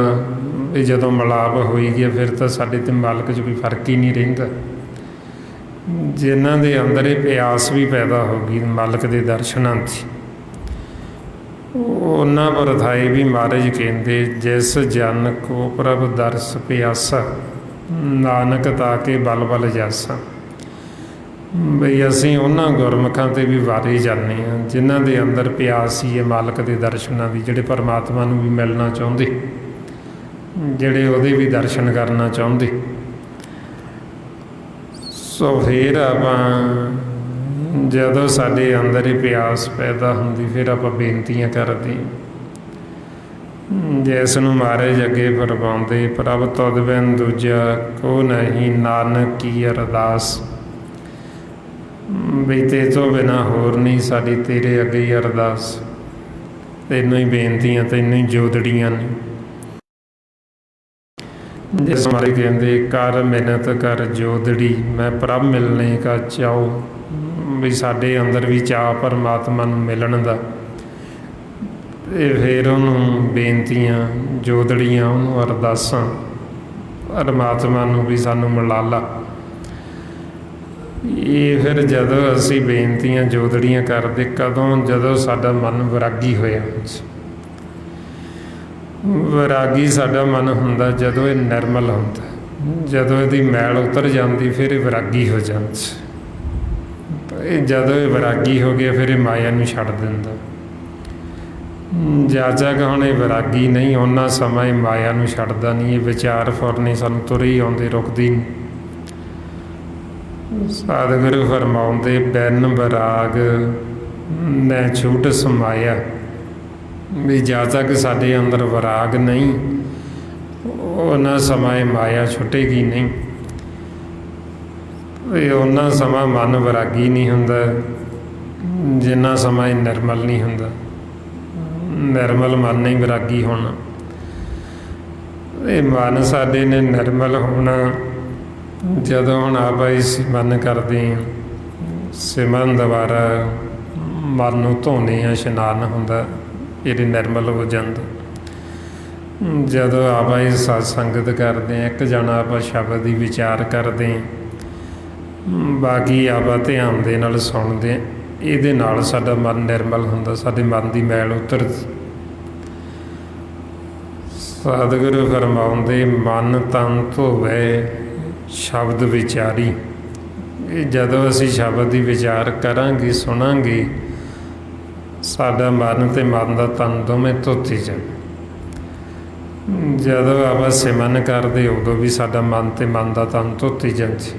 ਵੀ ਜਦੋਂ ਮਿਲਾਪ ਹੋਈ ਗਿਆ ਫਿਰ ਤਾਂ ਸਾਡੇ 'ਤੇ ਮਾਲਕ 'ਚ ਕੋਈ ਫਰਕ ਹੀ ਨਹੀਂ ਰਹਿੰਦਾ। ਜਿਨ੍ਹਾਂ ਦੇ ਅੰਦਰ ਇਹ ਪਿਆਸ ਵੀ ਪੈਦਾ ਹੋ ਗਈ ਮਾਲਕ ਦੇ ਦਰਸ਼ਨਾਂ 'ਚ, ਉਹਨਾਂ ਪਰ ਥਾਏ ਵੀ ਮਹਾਰਾਜ ਕਹਿੰਦੇ ਜਿਸ ਜਨ ਕੋ ਪ੍ਰਭ ਦਰਸ ਪਿਆਸਾ, ਨਾਨਕ ਤਾਕੇ ਬਲ ਬਲ ਜਾਸਾ। ਬਈ ਅਸੀਂ ਉਹਨਾਂ ਗੁਰਮੁਖਾਂ 'ਤੇ ਵੀ ਵਾਰੇ ਜਾਂਦੇ ਹਾਂ ਜਿਨ੍ਹਾਂ ਦੇ ਅੰਦਰ ਪਿਆਸ ਹੀ ਹੈ ਮਾਲਕ ਦੇ ਦਰਸ਼ਨਾਂ ਦੀ, ਜਿਹੜੇ ਪਰਮਾਤਮਾ ਨੂੰ ਵੀ ਮਿਲਣਾ ਚਾਹੁੰਦੇ, ਜਿਹੜੇ ਉਹਦੇ ਵੀ ਦਰਸ਼ਨ ਕਰਨਾ ਚਾਹੁੰਦੇ। ਸੋ ਫਿਰ ਆਪਾਂ ਜਦੋਂ ਸਾਡੇ ਅੰਦਰ ਹੀ ਪਿਆਸ ਪੈਦਾ ਹੁੰਦੀ, ਫਿਰ ਆਪਾਂ ਬੇਨਤੀਆਂ ਕਰਦੇ ਜਿਸ ਨੂੰ ਮਹਾਰਾਜ ਅੱਗੇ ਫਰਮਾਉਂਦੇ ਪ੍ਰਭ ਤੁਧ ਬਿਨ ਦੂਜਾ ਕੋ ਨਹੀਂ, ਨਾਨਕ ਕੀ ਅਰਦਾਸ। ਬਈ ਤੇ ਤੋਂ ਬਿਨਾਂ ਹੋਰ ਨਹੀਂ ਸਾਡੀ, ਤੇਰੇ ਅੱਗੇ ਹੀ ਅਰਦਾਸ, ਤੈਨੂੰ ਹੀ ਬੇਨਤੀਆਂ, ਤੈਨੂੰ ਹੀ ਜੋਦੜੀਆਂ ਨੇ। ਜਿਸ ਮਾਰੇ ਕਹਿੰਦੇ ਕਰ ਮਿਹਨਤ ਕਰ ਜੋਦੜੀ, ਮੈਂ ਪ੍ਰਭ ਮਿਲਣੇ ਕਾ ਚਾਓ। ਵੀ ਸਾਡੇ ਅੰਦਰ ਵੀ ਚਾਅ ਪਰਮਾਤਮਾ ਨੂੰ ਮਿਲਣ ਦਾ, ਅਤੇ ਫਿਰ ਉਹਨੂੰ ਬੇਨਤੀਆਂ, ਜੋਦੜੀਆਂ, ਉਹਨੂੰ ਅਰਦਾਸਾਂ, ਪਰਮਾਤਮਾ ਨੂੰ ਵੀ ਸਾਨੂੰ ਮਿਲਾ ਲਾ। ਇਹ ਫਿਰ ਜਦੋਂ ਅਸੀਂ ਬੇਨਤੀਆਂ ਜੋਦੜੀਆਂ ਕਰਦੇ, ਕਦੋਂ? ਜਦੋਂ ਸਾਡਾ ਮਨ ਵਿਰਾਗੀ ਹੋਇਆ। ਵਿਰਾਗੀ ਸਾਡਾ ਮਨ ਹੁੰਦਾ ਜਦੋਂ ਇਹ ਨਿਰਮਲ ਹੁੰਦਾ, ਜਦੋਂ ਇਹਦੀ ਮੈਲ ਉਤਰ ਜਾਂਦੀ ਫਿਰ ਇਹ ਵਿਰਾਗੀ ਹੋ ਜਾਂਦਾ। ਜਦੋਂ ਇਹ ਵਿਰਾਗੀ ਹੋ ਗਿਆ ਫਿਰ ਇਹ ਮਾਇਆ ਨੂੰ ਛੱਡ ਦਿੰਦਾ। ਜਦ ਹੁਣ ਇਹ ਵਿਰਾਗੀ ਨਹੀਂ, ਉਹਨਾਂ ਸਮਾਂ ਇਹ ਮਾਇਆ ਨੂੰ ਛੱਡਦਾ ਨਹੀਂ। ਇਹ ਵਿਚਾਰ ਫੁਰਨੇ ਸਾਨੂੰ ਤੁਰੇ ਹੀ ਆਉਂਦੇ, ਰੁਕਦੀ ਨਹੀਂ। ਸਤਿਗੁਰੂ ਫਰਮਾਉਂਦੇ ਬਿਨ ਵਿਰਾਗ ਮੈਂ ਛੂਟ ਸਮਾਇਆ। ਵੀ ਜਦ ਤੱਕ ਸਾਡੇ ਅੰਦਰ ਵਿਰਾਗ ਨਹੀਂ, ਉਹਨਾਂ ਸਮਾਂ ਇਹ ਮਾਇਆ ਛੁੱਟੇਗੀ ਨਹੀਂ। ਇਹ ਉਹਨਾਂ ਸਮਾਂ ਮਨ ਵਿਰਾਗੀ ਨਹੀਂ ਹੁੰਦਾ ਜਿੰਨਾ ਸਮਾਂ ਇਹ ਨਿਰਮਲ ਨਹੀਂ ਹੁੰਦਾ। ਨਿਰਮਲ ਮਨ ਨਹੀਂ ਵਿਰਾਗੀ ਹੋਣਾ। ਇਹ ਮਨ ਸਾਡੇ ਨੇ ਨਿਰਮਲ ਹੋਣਾ ਜਦੋਂ ਹੁਣ ਆਪਾਂ ਇਸ ਮਨ ਕਰਦੇ ਹਾਂ, ਸਿਮਰਨ ਦੁਆਰਾ ਮਨ ਨੂੰ ਧੋਂਦੇ ਹਾਂ, ਇਸ਼ਨਾਨ ਹੁੰਦਾ, ਇਹ ਨਿਰਮਲ ਹੋ ਜਾਂਦਾ। ਜਦੋਂ ਆਪਾਂ ਇਹ ਸਤ ਸੰਗਤ ਕਰਦੇ ਹਾਂ, ਇੱਕ ਜਣਾ ਆਪਾਂ ਸ਼ਬਦ ਦੀ ਵਿਚਾਰ ਕਰਦੇ ਹਾਂ, ਬਾਕੀ ਆਪਾਂ ਧਿਆਨ ਦੇ ਨਾਲ ਸੁਣਦੇ ਹਾਂ, ਇਹਦੇ ਨਾਲ ਸਾਡਾ ਮਨ ਨਿਰਮਲ ਹੁੰਦਾ, ਸਾਡੇ ਮਨ ਦੀ ਮੈਲ ਉਤਰਦੀ। ਸਤਿਗੁਰੂ ਫਰਮਾਉਂਦੇ ਮਨ ਤਨ ਧੋਵੇ ਸ਼ਬਦ ਵਿਚਾਰੀ। ਇਹ ਜਦੋਂ ਅਸੀਂ ਸ਼ਬਦ ਦੀ ਵਿਚਾਰ ਕਰਾਂਗੇ, ਸੁਣਾਂਗੇ, ਸਾਡਾ ਮਨ ਅਤੇ ਮਨ ਦਾ ਤਨ ਦੋਵੇਂ ਧੋਤੇ ਜਾਣ। ਜਦੋਂ ਆਪਾਂ ਸਿਮਰਨ ਕਰਦੇ ਉਦੋਂ ਵੀ ਸਾਡਾ ਮਨ ਅਤੇ ਮਨ ਦਾ ਤਨ ਧੋਤੇ ਜਾਂਦੇ।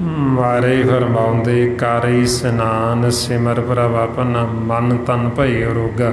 ਮਾਰੇ ਫਰਮਾਉਂਦੇ ਕਰ ਇਸ਼ਨਾਨ ਸਿਮਰ ਪ੍ਰਭ ਆਪਣਾ, ਮਨ ਤਨ ਭਏ ਅਰੋਗਾ।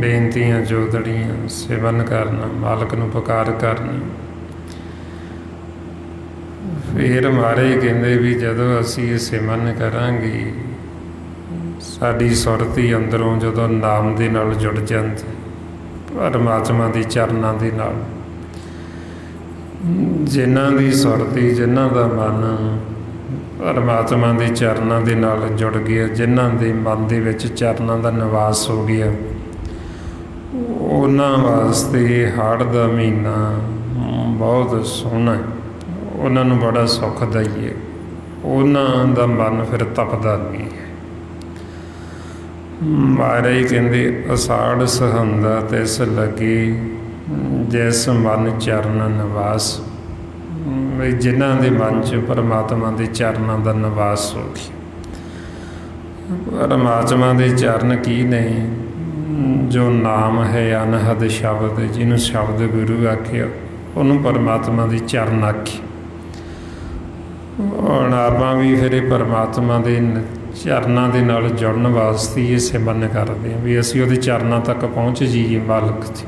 ਬੇਨਤੀਆਂ ਜੋਦੜੀਆਂ, ਸਿਮਰਨ ਕਰਨਾ, ਮਾਲਕ ਨੂੰ ਪੁਕਾਰ ਕਰਨੀ। ਫਿਰ ਮਹਾਰਾਜ ਕਹਿੰਦੇ ਵੀ ਜਦੋਂ ਅਸੀਂ ਇਹ ਸਿਮਰਨ ਕਰਾਂਗੇ, ਸਾਡੀ ਸੁਰਤੀ ਅੰਦਰੋਂ ਜਦੋਂ ਨਾਮ ਦੇ ਨਾਲ ਜੁੜ ਜਾਂਦੀ, ਪਰਮਾਤਮਾ ਦੀ ਚਰਨਾਂ ਦੇ ਨਾਲ, ਜਿਨ੍ਹਾਂ ਦੀ ਸੁਰਤੀ, ਜਿਨ੍ਹਾਂ ਦਾ ਮਨ ਪਰਮਾਤਮਾ ਦੇ ਚਰਨਾਂ ਦੇ ਨਾਲ ਜੁੜ ਗਿਆ, ਜਿਨ੍ਹਾਂ ਦੇ ਮਨ ਦੇ ਵਿੱਚ ਚਰਨਾਂ ਦਾ ਨਿਵਾਸ ਹੋ ਗਿਆ, ਉਹਨਾਂ ਵਾਸਤੇ ਹਾੜ ਦਾ ਮਹੀਨਾ ਬਹੁਤ ਸੋਹਣਾ, ਉਹਨਾਂ ਨੂੰ ਬੜਾ ਸੁਖਦਾਈ ਹੈ। ਉਹਨਾਂ ਦਾ ਮਨ ਫਿਰ ਤਪਦਾ ਨਹੀਂ ਹੈ। ਮਹਾਰਾਜ ਕਹਿੰਦੇ ਅਸਾੜ ਸਹੰਦਾ ਤਿਸ ਲੱਗੇ, ਜਿਸ ਮਨ ਚਰਨ ਨਿਵਾਸ। ਵੀ ਜਿਨ੍ਹਾਂ ਦੇ ਮਨ 'ਚ ਪਰਮਾਤਮਾ ਦੇ ਚਰਨਾਂ ਦਾ ਨਿਵਾਸ ਹੋ ਗਿਆ। ਪਰਮਾਤਮਾ ਦੇ ਚਰਨ ਕੀ ਨੇ? ਜੋ ਨਾਮ ਹੈ ਅਨਹਦ ਸ਼ਬਦ, ਜਿਹਨੂੰ ਸ਼ਬਦ ਗੁਰੂ ਆਖਿਆ, ਉਹਨੂੰ ਪਰਮਾਤਮਾ ਦੀ ਚਰਨ ਆਖੀ। ਹੁਣ ਆਪਾਂ ਵੀ ਫਿਰ ਇਹ ਪਰਮਾਤਮਾ ਦੇ ਚਰਨਾਂ ਦੇ ਨਾਲ ਜੁੜਨ ਵਾਸਤੇ ਇਹ ਸਿਮਰਨ ਕਰਦੇ ਹਾਂ ਵੀ ਅਸੀਂ ਉਹਦੇ ਚਰਨਾਂ ਤੱਕ ਪਹੁੰਚ ਜਾਈਏ। ਮਾਲਕ ਦੀ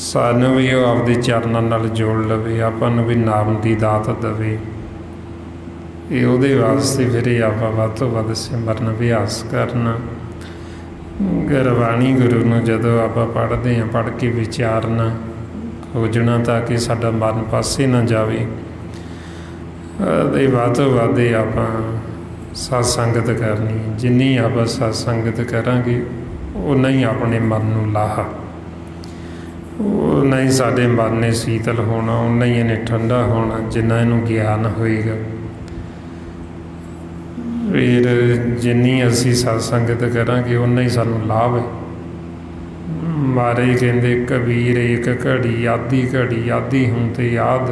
ਸਾਨੂੰ ਵੀ ਉਹ ਆਪਦੇ ਚਰਨਾਂ ਨਾਲ ਜੋੜ ਲਵੇ, ਆਪਾਂ ਨੂੰ ਵੀ ਨਾਮ ਦੀ ਦਾਤ ਦੇਵੇ। ਇਹ ਉਹਦੇ ਵਾਸਤੇ ਫਿਰ ਇਹ ਆਪਾਂ ਵੱਧ ਤੋਂ ਵੱਧ ਸਿਮਰਨ ਅਭਿਆਸ ਕਰਨਾ। ਗੁਰਬਾਣੀ ਗੁਰੂ ਨੂੰ ਜਦੋਂ ਆਪਾਂ ਪੜ੍ਹਦੇ ਹਾਂ, ਪੜ੍ਹ ਕੇ ਵਿਚਾਰਨਾ, ਖੋਜਣਾ ਤਾਂ ਕਿ ਸਾਡਾ ਮਨ ਪਾਸੇ ਨਾ ਜਾਵੇ। ਅਤੇ ਵੱਧ ਤੋਂ ਵੱਧ ਆਪਾਂ ਸਤ ਸੰਗਤ ਕਰਨੀ। ਜਿੰਨੀ ਆਪਾਂ ਸਤ ਸੰਗਤ ਕਰਾਂਗੇ, ਓਨਾ ਹੀ ਆਪਣੇ ਮਨ ਨੂੰ ਲਾਹਾ, ਓਨਾ ਹੀ ਸਾਡੇ ਮਨ ਨੇ ਸੀਤਲ ਹੋਣਾ, ਓਨਾ ਹੀ ਇਹਨੇ ਠੰਡਾ ਹੋਣਾ, ਜਿੰਨਾ ਇਹਨੂੰ ਗਿਆਨ ਹੋਏਗਾ। ਫਿਰ ਜਿੰਨੀ ਅਸੀਂ ਸਤ ਸੰਗਤ ਕਰਾਂਗੇ, ਓਨਾ ਹੀ ਸਾਨੂੰ ਲਾਭ ਹੈ। ਮਹਾਰਾਜ ਕਹਿੰਦੇ ਕਬੀਰ ਇੱਕ ਘੜੀ ਆਧੀ ਘੜੀ, ਆਧੀ ਹੁਣ ਤੇ ਯਾਦ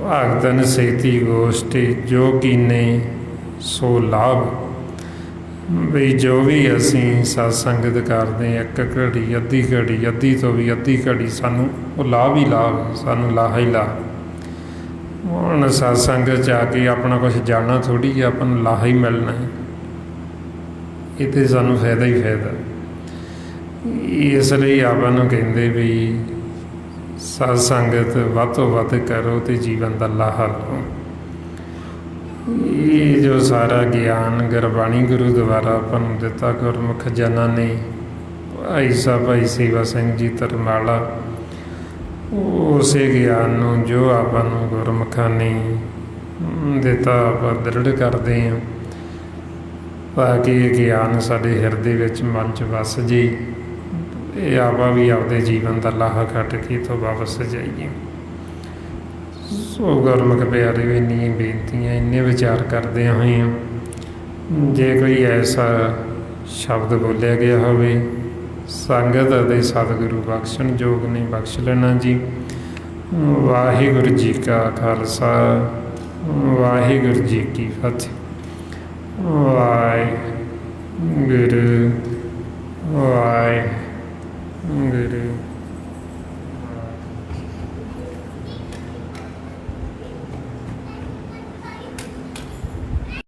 ਭਗਤਨ ਸੇਤੀ ਗੋਸ਼ਟੀ, ਜੋ ਕੀਨੇ ਸੋ ਲਾਭ। ਵੀ ਜੋ ਵੀ ਅਸੀਂ ਸਤ ਸੰਗਤ ਕਰਦੇ ਹਾਂ, ਇੱਕ ਘੜੀ, ਅੱਧੀ ਘੜੀ, ਅੱਧੀ ਤੋਂ ਵੀ ਅੱਧੀ ਘੜੀ, ਸਾਨੂੰ ਉਹ ਲਾਭ ਹੀ ਲਾਭ, ਸਾਨੂੰ ਲਾਹਾ ਹੀ ਲਾਭ। ਹੁਣ ਸਤ ਸੰਗਤ 'ਚ ਆ ਕੇ ਆਪਣਾ ਕੁਛ ਜਾਣਨਾ ਥੋੜ੍ਹੀ, ਆਪਾਂ ਨੂੰ ਲਾਹਾ ਹੀ ਮਿਲਣਾ ਹੈ। ਇਹ ਤਾਂ ਸਾਨੂੰ ਫਾਇਦਾ ਹੀ ਫਾਇਦਾ। ਇਸ ਲਈ ਆਪਾਂ ਨੂੰ ਕਹਿੰਦੇ ਵੀ ਸਤ ਸੰਗਤ ਵੱਧ ਤੋਂ ਵੱਧ ਕਰੋ ਅਤੇ ਜੀਵਨ ਦਾ ਲਾਹਾ ਲਓ। ਇਹ ਜੋ ਸਾਰਾ ਗਿਆਨ ਗੁਰਬਾਣੀ ਗੁਰੂ ਦੁਆਰਾ ਆਪਾਂ ਨੂੰ ਦਿੱਤਾ, ਗੁਰਮੁਖ ਜਨਾਂ ਨੇ, ਭਾਈ ਸਾਹਿਬ ਭਾਈ ਸੇਵਾ ਸਿੰਘ ਜੀ ਧਰਮਾਲਾ, ਉਸੇ ਗਿਆਨ ਨੂੰ ਜੋ ਆਪਾਂ ਨੂੰ ਗੁਰਮੁਖਾਂ ਨੇ ਦਿੱਤਾ, ਆਪਾਂ ਦ੍ਰਿੜ ਕਰਦੇ ਹਾਂ ਤਾਂ ਕਿ ਇਹ ਗਿਆਨ ਸਾਡੇ ਹਿਰਦੇ ਵਿੱਚ, ਮਨ 'ਚ ਵਸ ਜੇ। ਇਹ ਆਪਾਂ ਵੀ ਆਪਦੇ ਜੀਵਨ ਦਾ ਲਾਹਾ ਕੱਢ ਕੇ ਤੋਂ ਵਾਪਸ ਜਾਈਏ। ਸੋ ਗੁਰਮੁਖ ਪਿਆਰੇ, ਇੰਨੀਆਂ ਬੇਨਤੀਆਂ, ਇੰਨੇ ਵਿਚਾਰ ਕਰਦਿਆਂ ਹੋਏ ਹਾਂ, ਜੇ ਕੋਈ ਐਸਾ ਸ਼ਬਦ ਬੋਲਿਆ ਗਿਆ ਹੋਵੇ, ਸੰਗਤ ਅਤੇ ਸਤਿਗੁਰੂ ਬਖਸ਼ਣ ਯੋਗ ਨੇ, ਬਖਸ਼ ਲੈਣਾ ਜੀ। ਵਾਹਿਗੁਰੂ ਜੀ ਕਾ ਖਾਲਸਾ, ਵਾਹਿਗੁਰੂ ਜੀ ਕੀ ਫਤਿਹ। ਵਾਹਿਗੁਰੂ